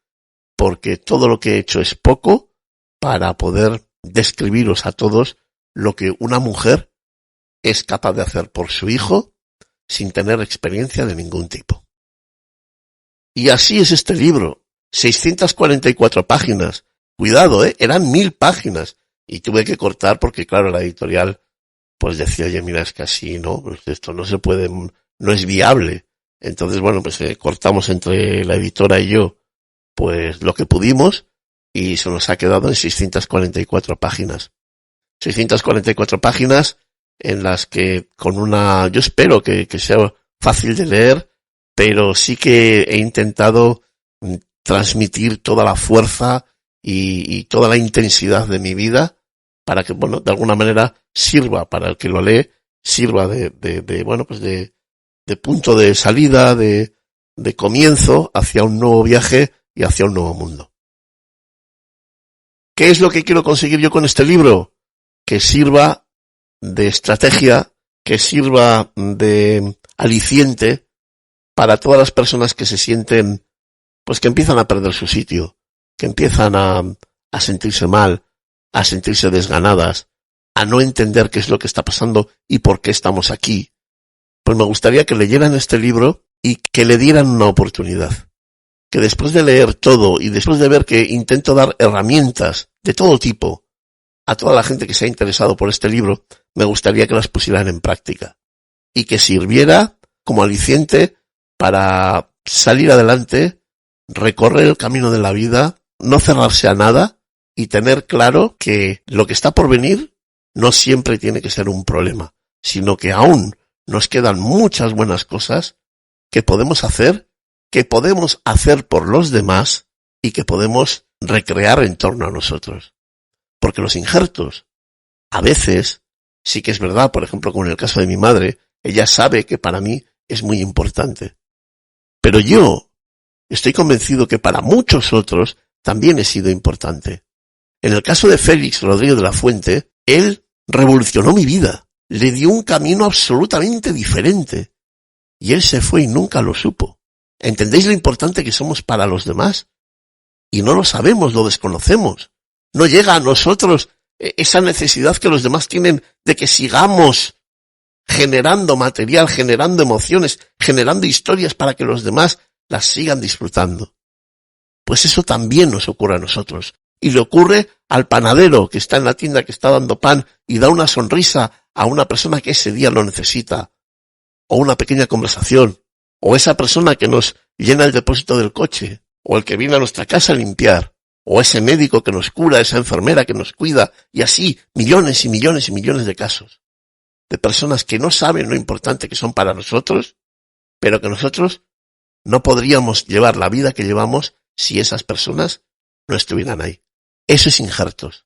porque todo lo que he hecho es poco para poder describiros a todos lo que una mujer es capaz de hacer por su hijo sin tener experiencia de ningún tipo. Y así es este libro, 644 páginas. Cuidado, eran 1000 páginas. Y tuve que cortar porque, claro, la editorial pues decía, oye, mira, es que así, ¿no? Pues esto no se puede, no es viable. Entonces, bueno, pues cortamos entre la editora y yo, pues lo que pudimos, y se nos ha quedado en 644 páginas. 644 páginas en las que yo espero que sea fácil de leer, pero sí que he intentado transmitir toda la fuerza y toda la intensidad de mi vida para que, bueno, de alguna manera sirva para el que lo lee, sirva de punto de salida, de comienzo hacia un nuevo viaje y hacia un nuevo mundo. ¿Qué es lo que quiero conseguir yo con este libro? Que sirva de estrategia, que sirva de aliciente para todas las personas que se sienten, pues que empiezan a perder su sitio, que empiezan a sentirse mal, a sentirse desganadas, a no entender qué es lo que está pasando y por qué estamos aquí. Pues me gustaría que leyeran este libro y que le dieran una oportunidad. Que después de leer todo y después de ver que intento dar herramientas de todo tipo a toda la gente que se ha interesado por este libro, me gustaría que las pusieran en práctica y que sirviera como aliciente para salir adelante, recorrer el camino de la vida, no cerrarse a nada y tener claro que lo que está por venir no siempre tiene que ser un problema, sino que aún nos quedan muchas buenas cosas que podemos hacer por los demás y que podemos recrear en torno a nosotros. Porque los injertos, a veces, sí que es verdad, por ejemplo, como en el caso de mi madre, ella sabe que para mí es muy importante. Pero yo estoy convencido que para muchos otros también he sido importante. En el caso de Félix Rodríguez de la Fuente, él revolucionó mi vida, le dio un camino absolutamente diferente. Y él se fue y nunca lo supo. ¿Entendéis lo importante que somos para los demás? Y no lo sabemos, lo desconocemos. No llega a nosotros esa necesidad que los demás tienen de que sigamos generando material, generando emociones, generando historias para que los demás las sigan disfrutando. Pues eso también nos ocurre a nosotros. Y le ocurre al panadero que está en la tienda, que está dando pan y da una sonrisa a una persona que ese día lo necesita. O una pequeña conversación. O esa persona que nos llena el depósito del coche. O el que viene a nuestra casa a limpiar. O ese médico que nos cura, esa enfermera que nos cuida. Y así millones y millones y millones de casos. De personas que no saben lo importante que son para nosotros, pero que nosotros no podríamos llevar la vida que llevamos si esas personas no estuvieran ahí. Eso es Injertos.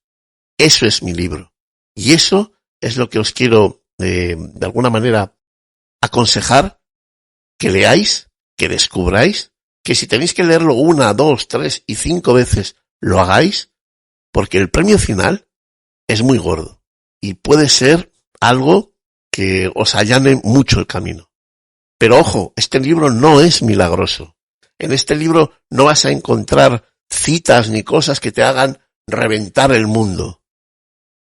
Eso es mi libro. Y eso es lo que os quiero, de alguna manera, aconsejar que leáis, que descubráis, que si tenéis que leerlo 1, 2, 3 y 5 veces, lo hagáis, porque el premio final es muy gordo y puede ser algo que os allane mucho el camino. Pero ojo, este libro no es milagroso. En este libro no vas a encontrar citas ni cosas que te hagan reventar el mundo.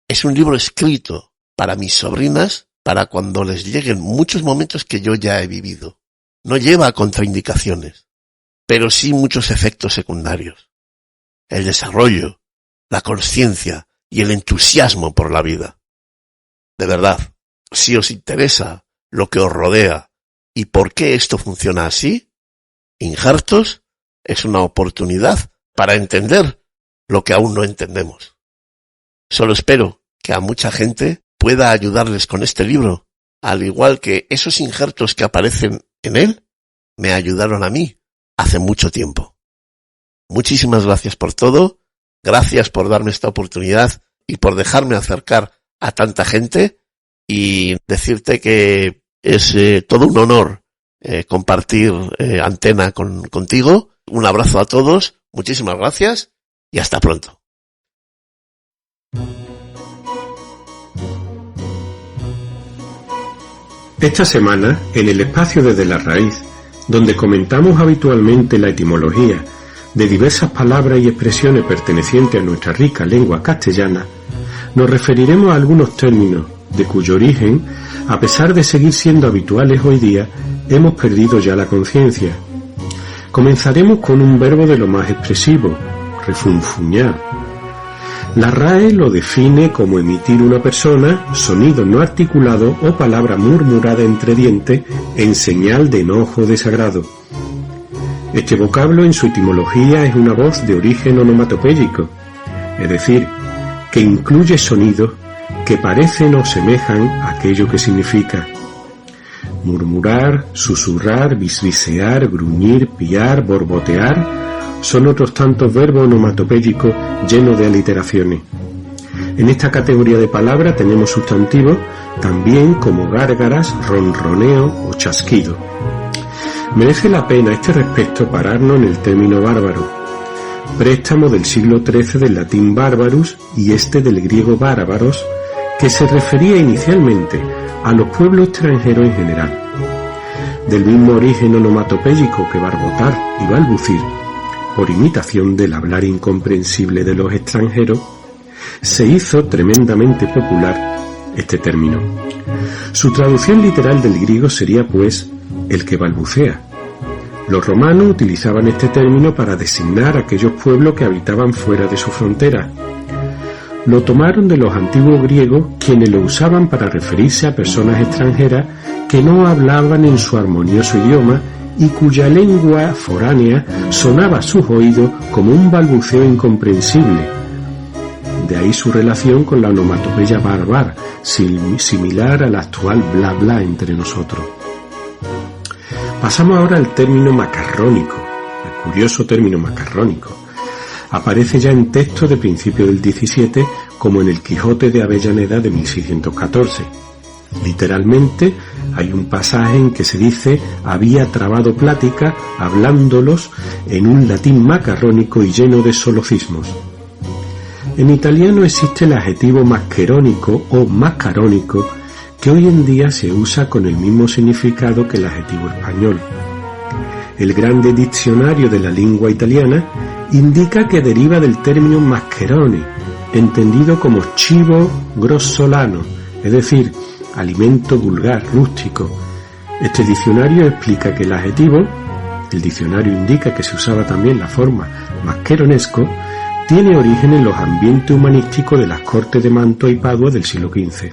Es un libro escrito para mis sobrinas, para cuando les lleguen muchos momentos que yo ya he vivido. No lleva contraindicaciones, pero sí muchos efectos secundarios. El desarrollo, la conciencia y el entusiasmo por la vida. De verdad, si os interesa lo que os rodea y por qué esto funciona así, Injertos es una oportunidad para entender lo que aún no entendemos. Solo espero que a mucha gente pueda ayudarles con este libro, al igual que esos injertos que aparecen en él me ayudaron a mí hace mucho tiempo. Muchísimas gracias por todo, gracias por darme esta oportunidad y por dejarme acercar a tanta gente y decirte que es todo un honor compartir antena contigo. Un abrazo a todos, muchísimas gracias y hasta pronto. Esta semana, en el espacio Desde la Raíz, donde comentamos habitualmente la etimología de diversas palabras y expresiones pertenecientes a nuestra rica lengua castellana, nos referiremos a algunos términos de cuyo origen, a pesar de seguir siendo habituales hoy día, hemos perdido ya la conciencia. Comenzaremos con un verbo de lo más expresivo, refunfuñar. La RAE lo define como emitir una persona, sonido no articulado o palabra murmurada entre dientes en señal de enojo o desagrado. Este vocablo en su etimología es una voz de origen onomatopéyico, es decir, que incluye sonidos que parecen o semejan a aquello que significa. Murmurar, susurrar, bisbisear, gruñir, piar, borbotear son otros tantos verbos onomatopéyicos llenos de aliteraciones. En esta categoría de palabras tenemos sustantivos también como gárgaras, ronroneo o chasquido. Merece la pena a este respecto pararnos en el término bárbaro, préstamo del siglo XIII del latín barbarus y este del griego bárbaros, que se refería inicialmente a los pueblos extranjeros en general. Del mismo origen onomatopéyico que barbotar y balbucir, por imitación del hablar incomprensible de los extranjeros, se hizo tremendamente popular este término. Su traducción literal del griego sería, pues, el que balbucea. Los romanos utilizaban este término para designar aquellos pueblos que habitaban fuera de su frontera. Lo tomaron de los antiguos griegos, quienes lo usaban para referirse a personas extranjeras que no hablaban en su armonioso idioma y cuya lengua foránea sonaba a sus oídos como un balbuceo incomprensible. De ahí su relación con la onomatopeya barbar, similar al actual bla bla entre nosotros. Pasamos ahora al término macarrónico, el curioso término macarrónico. Aparece ya en textos de principios del XVII, como en el Quijote de Avellaneda de 1614. Literalmente, hay un pasaje en que se dice había trabado plática hablándolos en un latín macarrónico y lleno de solocismos. En italiano existe el adjetivo masquerónico o macarónico, que hoy en día se usa con el mismo significado que el adjetivo español. El grande diccionario de la lengua italiana indica que deriva del término mascherone, entendido como chivo grossolano, es decir, alimento vulgar, rústico. Este diccionario explica que el adjetivo, el diccionario indica que se usaba también la forma masqueronesco, tiene origen en los ambientes humanísticos de las cortes de Mantua y Padua del siglo XV.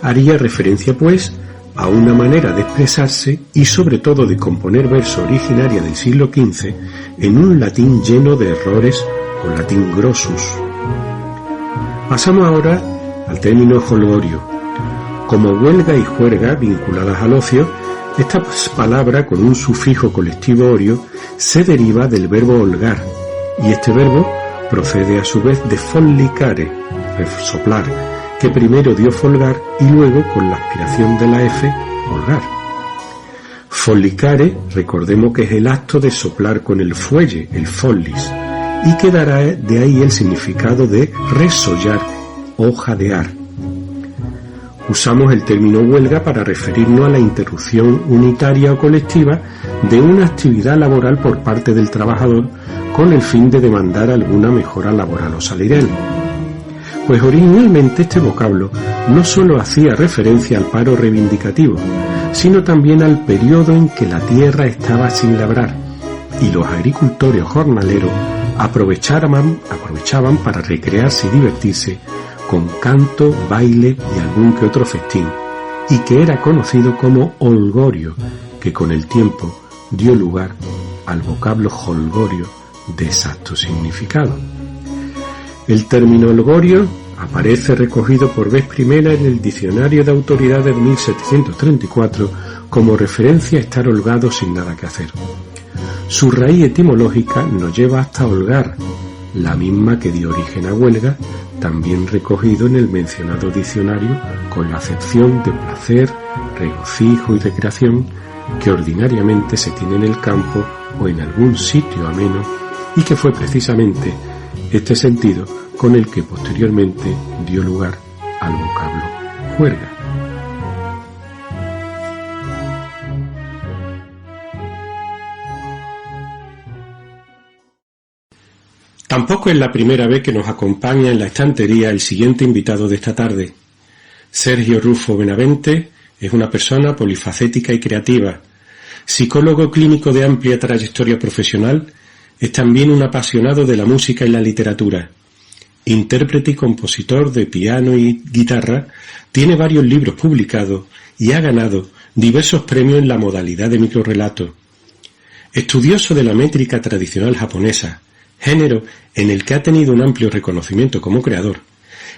Haría referencia, pues, a una manera de expresarse y sobre todo de componer verso originaria del siglo XV en un latín lleno de errores o latín grossus. Pasamos ahora al término jolgorio. Como huelga y juerga vinculadas al ocio, esta palabra con un sufijo colectivo orio se deriva del verbo holgar, y este verbo procede a su vez de follicare, soplar, que primero dio folgar y luego, con la aspiración de la F, holgar. Follicare, recordemos que es el acto de soplar con el fuelle, el follis, y que dará de ahí el significado de resollar o jadear. Usamos el término huelga para referirnos a la interrupción unitaria o colectiva de una actividad laboral por parte del trabajador con el fin de demandar alguna mejora laboral o salarial. Pues originalmente este vocablo no solo hacía referencia al paro reivindicativo, sino también al periodo en que la tierra estaba sin labrar y los agricultores o jornaleros aprovechaban para recrearse y divertirse con canto, baile y algún que otro festín, y que era conocido como holgorio, que con el tiempo dio lugar al vocablo jolgorio de exacto significado. El término holgorio aparece recogido por vez primera en el Diccionario de Autoridades de 1734 como referencia a estar holgado sin nada que hacer. Su raíz etimológica nos lleva hasta holgar, la misma que dio origen a huelga, también recogido en el mencionado diccionario con la acepción de placer, regocijo y recreación que ordinariamente se tiene en el campo o en algún sitio ameno, y que fue precisamente este sentido con el que posteriormente dio lugar al vocablo juerga. Tampoco es la primera vez que nos acompaña en la estantería el siguiente invitado de esta tarde. Sergio Rufo Benavente es una persona polifacética y creativa. Psicólogo clínico de amplia trayectoria profesional, es también un apasionado de la música y la literatura. Intérprete y compositor de piano y guitarra, tiene varios libros publicados y ha ganado diversos premios en la modalidad de microrrelato. Estudioso de la métrica tradicional japonesa, género en el que ha tenido un amplio reconocimiento como creador,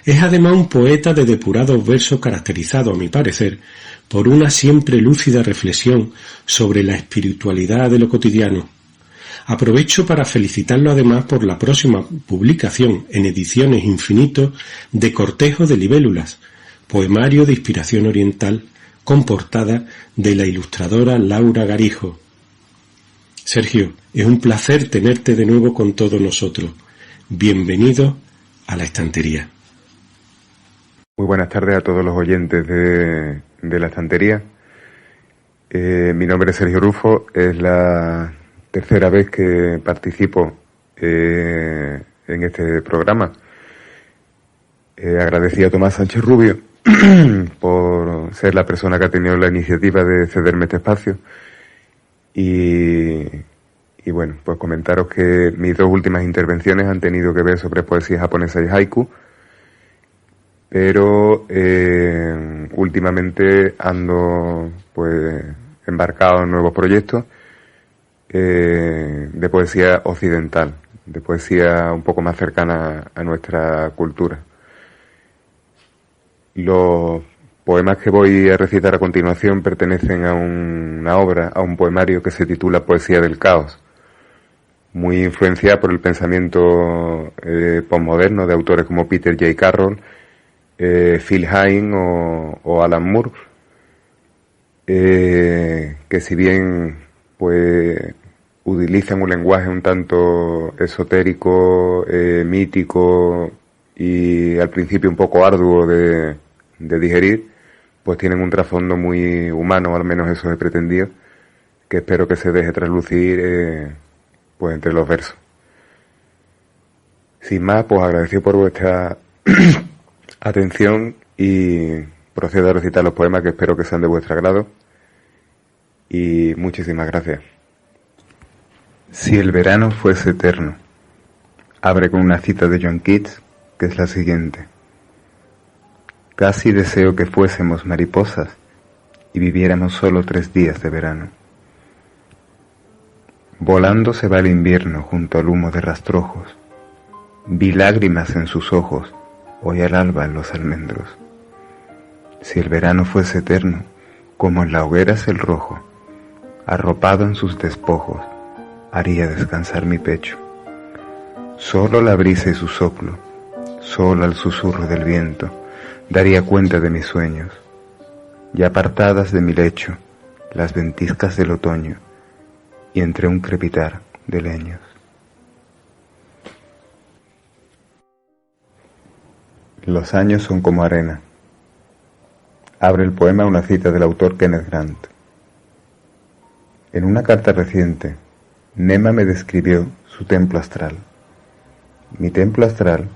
es además un poeta de depurados versos caracterizado, a mi parecer, por una siempre lúcida reflexión sobre la espiritualidad de lo cotidiano. Aprovecho para felicitarlo además por la próxima publicación en Ediciones Infinito de Cortejo de Libélulas, poemario de inspiración oriental con portada de la ilustradora Laura Garijo. Sergio, es un placer tenerte de nuevo con todos nosotros. Bienvenido a la estantería. Muy buenas tardes a todos los oyentes de la estantería. Mi nombre es Sergio Rufo, es la tercera vez que participo en este programa. Agradecí a Tomás Sánchez Rubio por ser la persona que ha tenido la iniciativa de cederme este espacio. Y bueno, pues comentaros que mis dos últimas intervenciones han tenido que ver sobre poesía japonesa y haiku, pero últimamente ando pues embarcado en nuevos proyectos de poesía occidental, de poesía un poco más cercana a nuestra cultura. Los poemas que voy a recitar a continuación pertenecen a una obra, a un poemario que se titula Poesía del Caos, muy influenciada por el pensamiento posmoderno de autores como Peter J. Carroll, Phil Hine o Alan Moore, que si bien pues utilizan un lenguaje un tanto esotérico, mítico y al principio un poco arduo de digerir, pues tienen un trasfondo muy humano, al menos eso he pretendido, que espero que se deje traslucir pues entre los versos. Sin más, pues agradecido por vuestra atención y procedo a recitar los poemas que espero que sean de vuestro agrado, y muchísimas gracias. Si el verano fuese eterno. Abre con una cita de John Keats, que es la siguiente. Casi deseo que fuésemos mariposas y viviéramos solo 3 días de verano. Volando se va el invierno junto al humo de rastrojos. Vi lágrimas en sus ojos, hoy al alba en los almendros. Si el verano fuese eterno, como en la hoguera es el rojo, arropado en sus despojos, haría descansar mi pecho. Solo la brisa y su soplo, solo al susurro del viento, daría cuenta de mis sueños, y apartadas de mi lecho, las ventiscas del otoño, y entre un crepitar de leños. Los años son como arena. Abre el poema una cita del autor Kenneth Grant. En una carta reciente, Nema me describió su templo astral. Mi templo astral,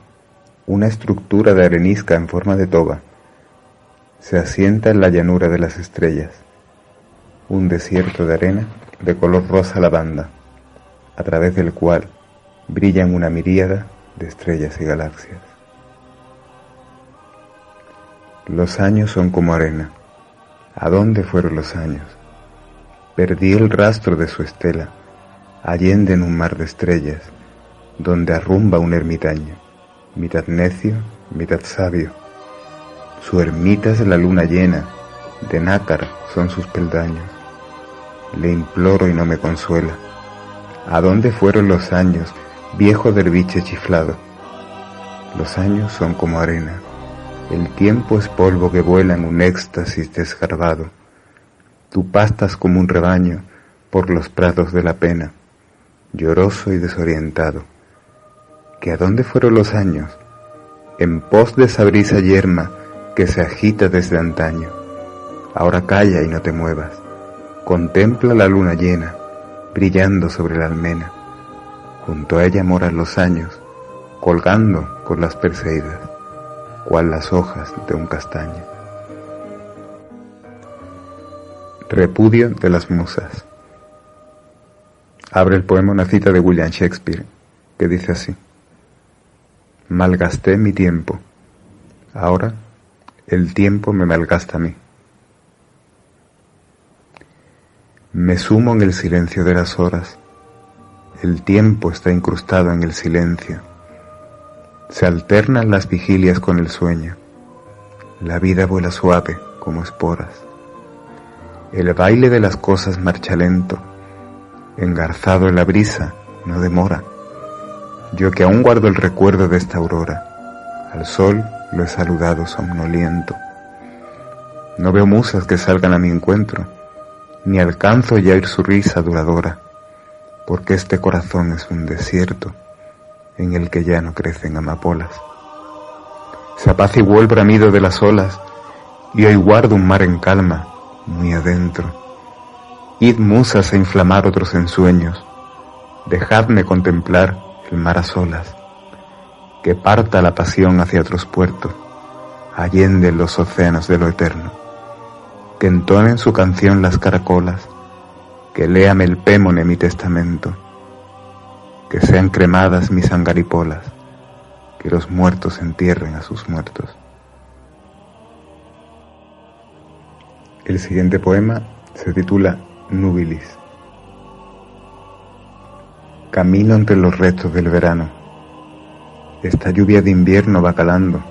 una estructura de arenisca en forma de toba, se asienta en la llanura de las estrellas, un desierto de arena de color rosa lavanda, a través del cual brillan una miríada de estrellas y galaxias. Los años son como arena. ¿A dónde fueron los años? Perdí el rastro de su estela, allende en un mar de estrellas, donde arrumba un ermitaño, mitad necio, mitad sabio. Su ermita es la luna llena, de nácar son sus peldaños. Le imploro y no me consuela. ¿A dónde fueron los años, viejo derviche chiflado? Los años son como arena. El tiempo es polvo que vuela en un éxtasis desgarbado. Tú pastas como un rebaño por los prados de la pena, lloroso y desorientado. ¿Que a dónde fueron los años? En pos de esa brisa yerma que se agita desde antaño. Ahora calla y no te muevas. Contempla la luna llena, brillando sobre la almena. Junto a ella moran los años, colgando con las perseidas, cual las hojas de un castaño. Repudio de las musas. Abre el poema una cita de William Shakespeare, que dice así: malgasté mi tiempo, ahora el tiempo me malgasta a mí. Me sumo en el silencio de las horas, el tiempo está incrustado en el silencio. Se alternan las vigilias con el sueño, la vida vuela suave como esporas. El baile de las cosas marcha lento, engarzado en la brisa no demora. Yo que aún guardo el recuerdo de esta aurora, al sol lo he saludado somnoliento. No veo musas que salgan a mi encuentro, ni alcanzo ya oír su risa duradora, porque este corazón es un desierto en el que ya no crecen amapolas. Se apaciguó el bramido de las olas, y hoy guardo un mar en calma, muy adentro. Id musas a inflamar otros ensueños, dejadme contemplar el mar a solas, que parta la pasión hacia otros puertos, allende los océanos de lo eterno, que entonen su canción las caracolas, que lea Melpémone mi testamento, que sean cremadas mis angaripolas, que los muertos entierren a sus muertos. El siguiente poema se titula Nubilis. Camino entre los restos del verano. Esta lluvia de invierno va calando.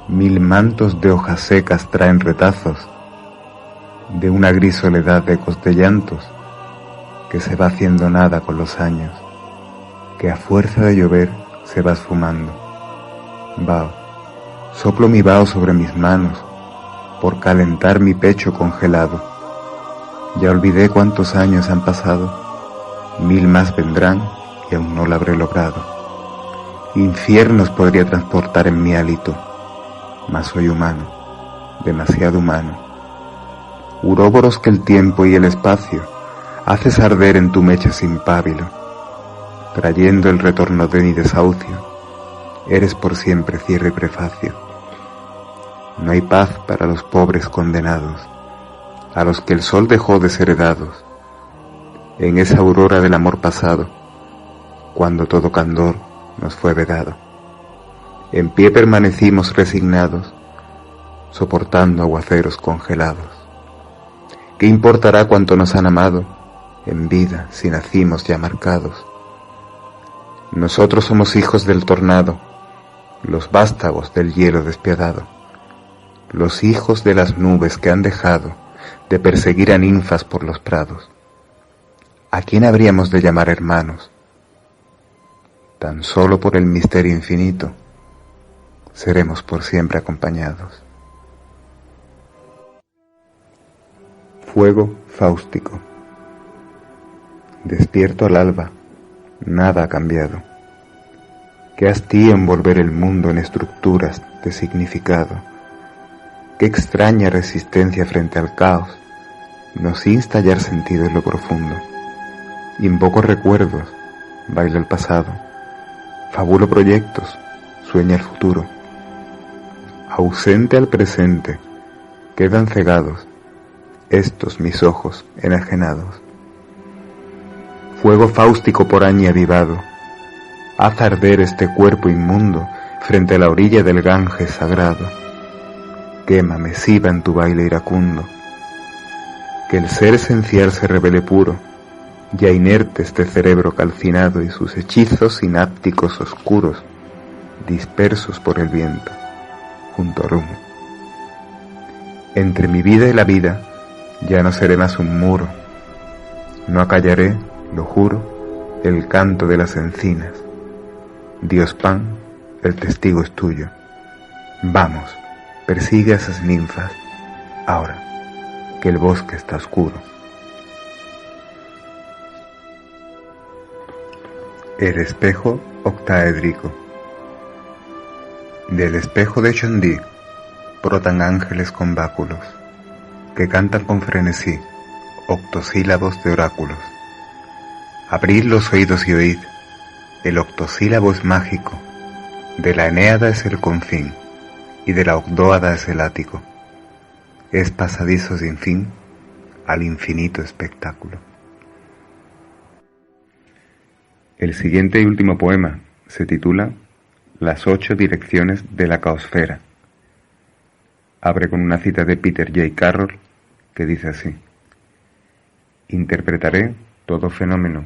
1000 mantos de hojas secas traen retazos de una gris soledad de ecos de llantos que se va haciendo nada con los años, que a fuerza de llover se va esfumando. Vaho, soplo mi vaho sobre mis manos por calentar mi pecho congelado. Ya olvidé cuántos años han pasado, 1000 más vendrán y aún no lo habré logrado. Infiernos podría transportar en mi hálito, mas soy humano, demasiado humano. Uroboros que el tiempo y el espacio haces arder en tu mecha sin pábilo, trayendo el retorno de mi desahucio, eres por siempre cierre y prefacio. No hay paz para los pobres condenados, a los que el sol dejó desheredados, en esa aurora del amor pasado, cuando todo candor nos fue vedado. En pie permanecimos resignados, soportando aguaceros congelados. ¿Qué importará cuánto nos han amado en vida si nacimos ya marcados? Nosotros somos hijos del tornado, los vástagos del hielo despiadado, los hijos de las nubes que han dejado de perseguir a ninfas por los prados. ¿A quién habríamos de llamar hermanos? Tan solo por el misterio infinito seremos por siempre acompañados. Fuego fáustico. Despierto al alba, nada ha cambiado. Qué hastío envolver el mundo en estructuras de significado. Qué extraña resistencia frente al caos nos insta a hallar sentido en lo profundo. Invoco recuerdos, bailo el pasado, fabulo proyectos, sueña el futuro. Ausente al presente, quedan cegados estos mis ojos enajenados. Fuego fáustico por año avivado, haz arder este cuerpo inmundo frente a la orilla del Ganges sagrado. Quémame, siva en tu baile iracundo. Que el ser esencial se revele puro, ya inerte este cerebro calcinado y sus hechizos sinápticos oscuros, dispersos por el viento, junto al humo. Entre mi vida y la vida, ya no seré más un muro. No acallaré, lo juro, el canto de las encinas. Dios Pan, el testigo es tuyo. Vamos, persigue a esas ninfas, ahora que el bosque está oscuro. El espejo octaédrico. Del espejo de Chondí brotan ángeles con báculos, que cantan con frenesí octosílabos de oráculos. Abrid los oídos y oíd, el octosílabo es mágico, de la Enéada es el confín, y de la Ogdóada es el ático. Es pasadizo sin fin al infinito espectáculo. El siguiente y último poema se titula Las 8 direcciones de la caosfera. Abre con una cita de Peter J. Carroll que dice así: interpretaré todo fenómeno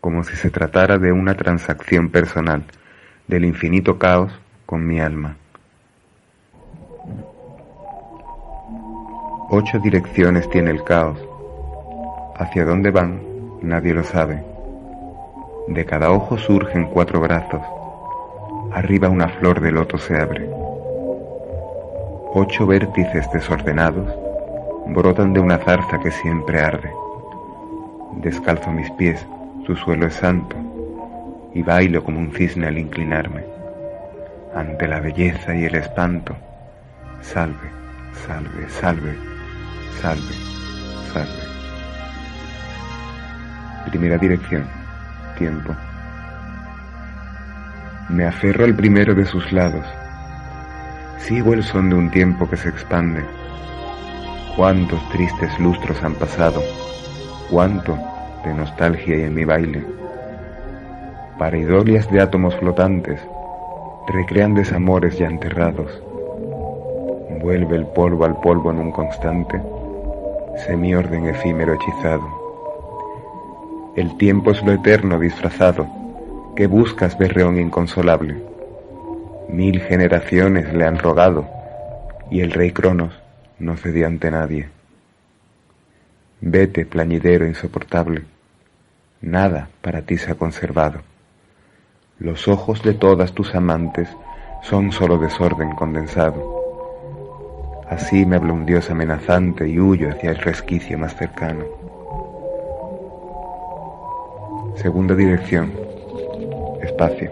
como si se tratara de una transacción personal del infinito caos con mi alma. 8 direcciones tiene el caos. Hacia dónde van, nadie lo sabe. De cada ojo surgen 4 brazos. Arriba una flor de loto se abre. 8 vértices desordenados brotan de una zarza que siempre arde. Descalzo mis pies, su suelo es santo, y bailo como un cisne al inclinarme. Ante la belleza y el espanto, salve, salve, salve, salve, salve. Primera dirección, tiempo. Me aferro al primero de sus lados. Sigo el son de un tiempo que se expande. Cuántos tristes lustros han pasado, cuánto de nostalgia hay en mi baile. Pareidolias de átomos flotantes recrean desamores ya enterrados. Vuelve el polvo al polvo en un constante semiorden efímero hechizado. El tiempo es lo eterno disfrazado que buscas, berreón inconsolable. 1000 generaciones le han rogado y el rey Cronos no cedió ante nadie. Vete, plañidero insoportable, nada para ti se ha conservado. Los ojos de todas tus amantes son solo desorden condensado. Así me habla un dios amenazante y huyo hacia el resquicio más cercano. Segunda dirección, espacio.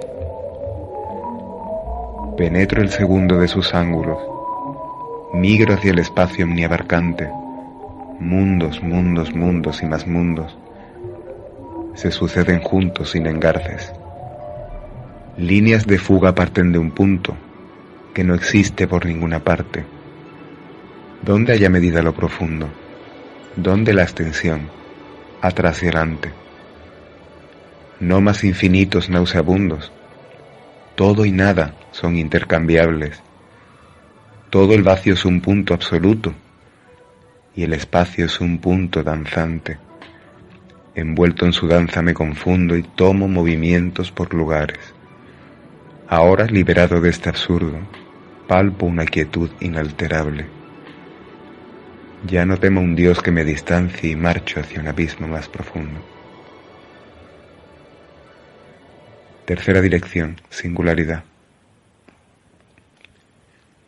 Penetro el segundo de sus ángulos, migro hacia el espacio omniabarcante. Mundos, mundos, mundos y más mundos se suceden juntos sin engarces. Líneas de fuga parten de un punto que no existe por ninguna parte. ¿Dónde haya medida lo profundo? ¿Dónde la extensión? Atrás y adelante. No más infinitos nauseabundos. Todo y nada son intercambiables. Todo el vacío es un punto absoluto y el espacio es un punto danzante. Envuelto en su danza me confundo y tomo movimientos por lugares. Ahora, liberado de este absurdo, palpo una quietud inalterable. Ya no temo a un Dios que me distancie y marcho hacia un abismo más profundo. Tercera dirección, singularidad.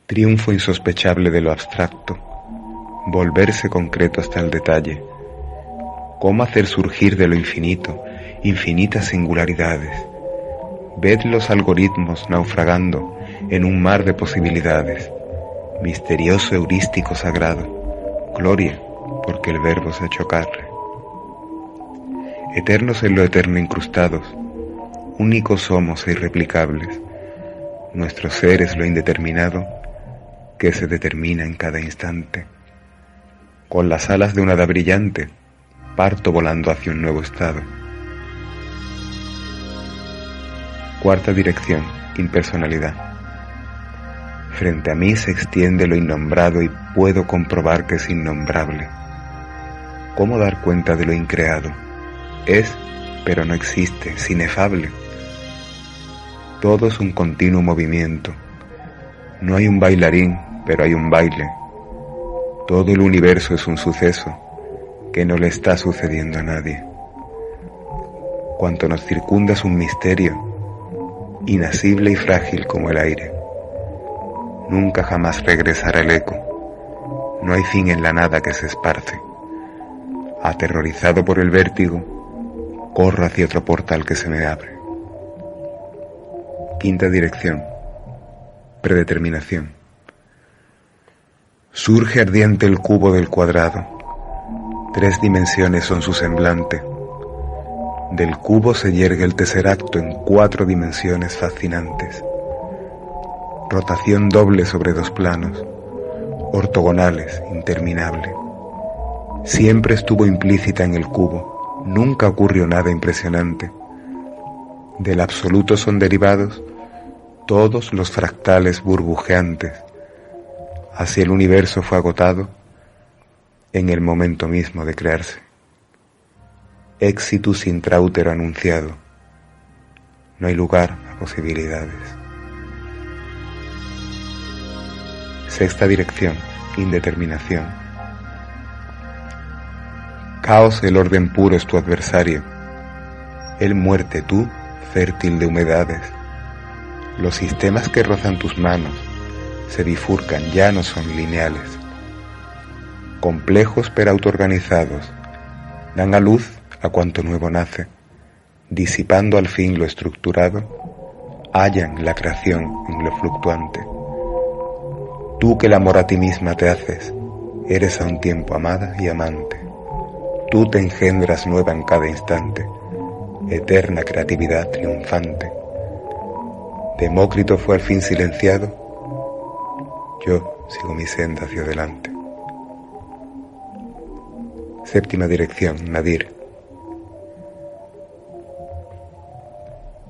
Triunfo insospechable de lo abstracto, volverse concreto hasta el detalle. Cómo hacer surgir de lo infinito infinitas singularidades, Ved los algoritmos naufragando en un mar de posibilidades. Misterioso heurístico sagrado. Gloria, porque el verbo se ha hecho carne. Eternos en lo eterno incrustados. Únicos somos e irreplicables. Nuestro ser es lo indeterminado que se determina en cada instante. Con las alas de una hada brillante, parto volando hacia un nuevo estado. Cuarta dirección, impersonalidad. Frente a mí se extiende lo innombrado y puedo comprobar que es innombrable. ¿Cómo dar cuenta de lo increado? Es, pero no existe, es inefable. Todo es un continuo movimiento. No hay un bailarín, pero hay un baile. Todo el universo es un suceso que no le está sucediendo a nadie. Cuanto nos circunda es un misterio, inasible y frágil como el aire. Nunca jamás regresará el eco. No hay fin en la nada que se esparce. Aterrorizado por el vértigo, corro hacia otro portal que se me abre. Quinta dirección, predeterminación. Surge ardiente el cubo del cuadrado. 3 dimensiones son su semblante. Del cubo se yergue el tesseracto en 4 dimensiones fascinantes. Rotación doble sobre 2 planos, ortogonales, interminable. Siempre estuvo implícita en el cubo, nunca ocurrió nada impresionante. Del absoluto son derivados todos los fractales burbujeantes. Así el universo fue agotado en el momento mismo de crearse. Exitus intrautero anunciado. No hay lugar a posibilidades. Sexta dirección, indeterminación. Caos, el orden puro es tu adversario. El muerte tú, fértil de humedades. Los sistemas que rozan tus manos se bifurcan, ya no son lineales. Complejos pero autoorganizados, dan a luz a cuanto nuevo nace, disipando al fin lo estructurado, hallan la creación en lo fluctuante. Tú que el amor a ti misma te haces, eres a un tiempo amada y amante. Tú te engendras nueva en cada instante, eterna creatividad triunfante. Demócrito fue al fin silenciado, yo sigo mi senda hacia adelante. Séptima dirección, Nadir.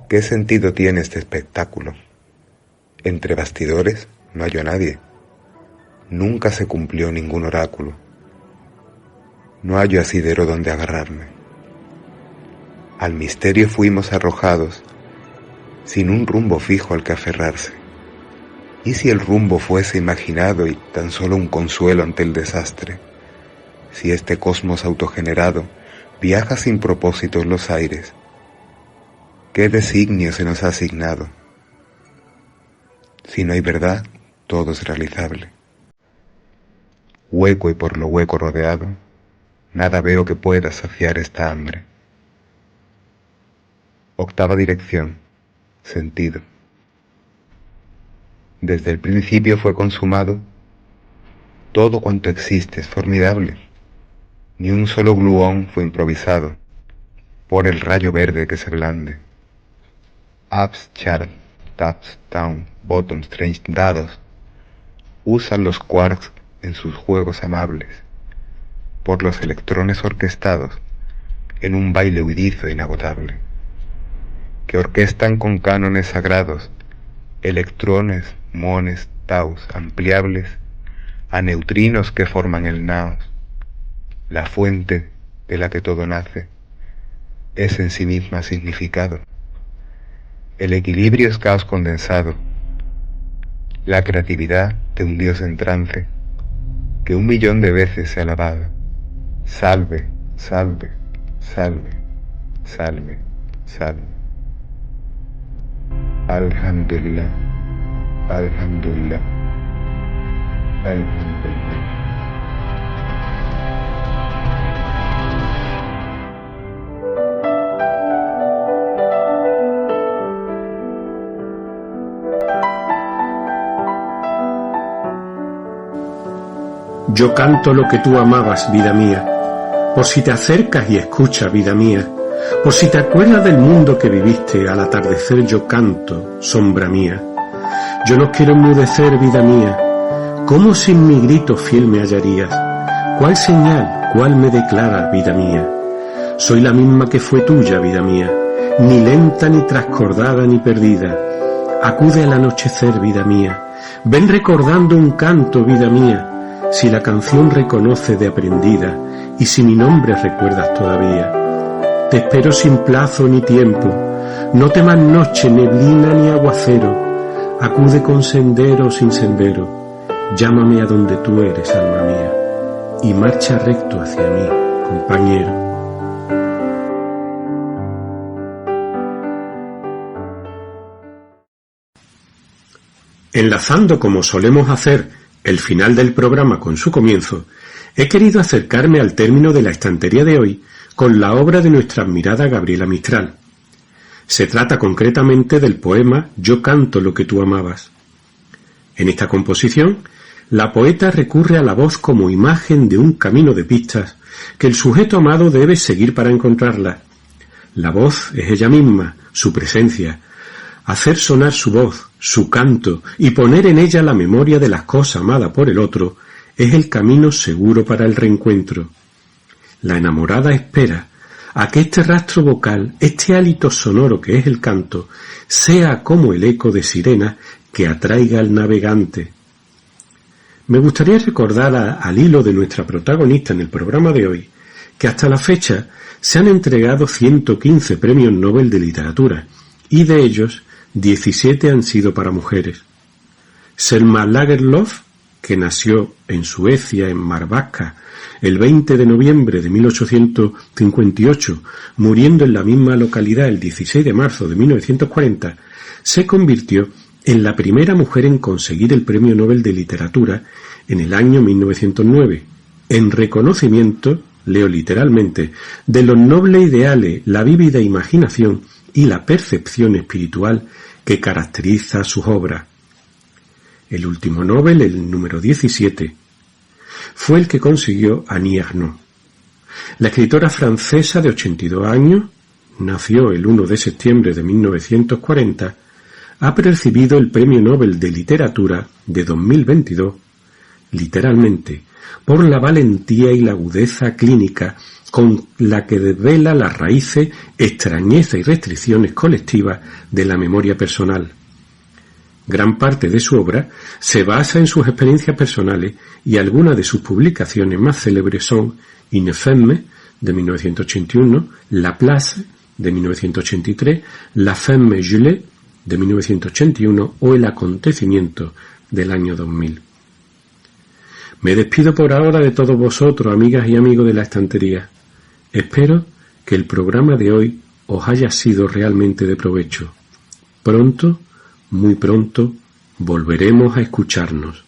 ¿Qué sentido tiene este espectáculo? Entre bastidores no halló a nadie. Nunca se cumplió ningún oráculo. No hallo asidero donde agarrarme. Al misterio fuimos arrojados, sin un rumbo fijo al que aferrarse. ¿Y si el rumbo fuese imaginado y tan solo un consuelo ante el desastre? Si este cosmos autogenerado viaja sin propósito en los aires, ¿qué designio se nos ha asignado? Si no hay verdad, todo es realizable. Hueco y por lo hueco rodeado, nada veo que pueda saciar esta hambre. Octava dirección, sentido. Desde el principio fue consumado, todo cuanto existe es formidable. Ni un solo gluón fue improvisado por el rayo verde que se blande. Ups, chart, taps, down, bottoms, strange, dados, usan los quarks en sus juegos amables, por los electrones orquestados en un baile huidizo e inagotable, que orquestan con cánones sagrados electrones, muones, taus, ampliables a neutrinos que forman el naos. La fuente de la que todo nace es en sí misma significado. El equilibrio es caos condensado, la creatividad de un Dios en trance que 1.000.000 de veces se ha alabado. Salve, salve, salve, salve, salve. Alhamdulillah, alhamdulillah, alhamdulillah. Yo canto lo que tú amabas, vida mía, por si te acercas y escuchas, vida mía, por si te acuerdas del mundo que viviste, al atardecer yo canto, sombra mía. Yo no quiero enmudecer, vida mía, ¿cómo sin mi grito fiel me hallarías? ¿Cuál señal, cuál me declara, vida mía? Soy la misma que fue tuya, vida mía, ni lenta, ni trascordada, ni perdida. Acude al anochecer, vida mía, ven recordando un canto, vida mía, si la canción reconoce de aprendida, y si mi nombre recuerdas todavía. Te espero sin plazo ni tiempo, no temas noche, neblina ni aguacero, acude con sendero o sin sendero, llámame a donde tú eres, alma mía, y marcha recto hacia mí, compañero. Enlazando como solemos hacer el final del programa con su comienzo, he querido acercarme al término de la estantería de hoy con la obra de nuestra admirada Gabriela Mistral. Se trata concretamente del poema Yo canto lo que tú amabas. En esta composición, la poeta recurre a la voz como imagen de un camino de pistas que el sujeto amado debe seguir para encontrarla. La voz es ella misma, su presencia. Hacer sonar su voz, su canto, y poner en ella la memoria de las cosas amadas por el otro, es el camino seguro para el reencuentro. La enamorada espera a que este rastro vocal, este hálito sonoro que es el canto, sea como el eco de sirena que atraiga al navegante. Me gustaría recordar al hilo de nuestra protagonista en el programa de hoy, que hasta la fecha se han entregado 115 premios Nobel de Literatura, y de ellos 17 han sido para mujeres. Selma Lagerlöf, que nació en Suecia, en Marbacka, el 20 de noviembre de 1858, muriendo en la misma localidad el 16 de marzo de 1940, se convirtió en la primera mujer en conseguir el Premio Nobel de Literatura en el año 1909, en reconocimiento, leo literalmente, de los nobles ideales, la vívida imaginación y la percepción espiritual que caracteriza sus obras. El último Nobel, el número 17, fue el que consiguió Annie Ernaux. La escritora francesa de 82 años, nació el 1 de septiembre de 1940, ha recibido el Premio Nobel de Literatura de 2022, literalmente, por la valentía y la agudeza clínica con la que desvela las raíces, extrañeza y restricciones colectivas de la memoria personal. Gran parte de su obra se basa en sus experiencias personales y algunas de sus publicaciones más célebres son Une Femme, de 1981, La Place, de 1983, La Femme Gelée, de 1981 o El Acontecimiento, del año 2000. Me despido por ahora de todos vosotros, amigas y amigos de la estantería. Espero que el programa de hoy os haya sido realmente de provecho. Pronto, muy pronto, volveremos a escucharnos.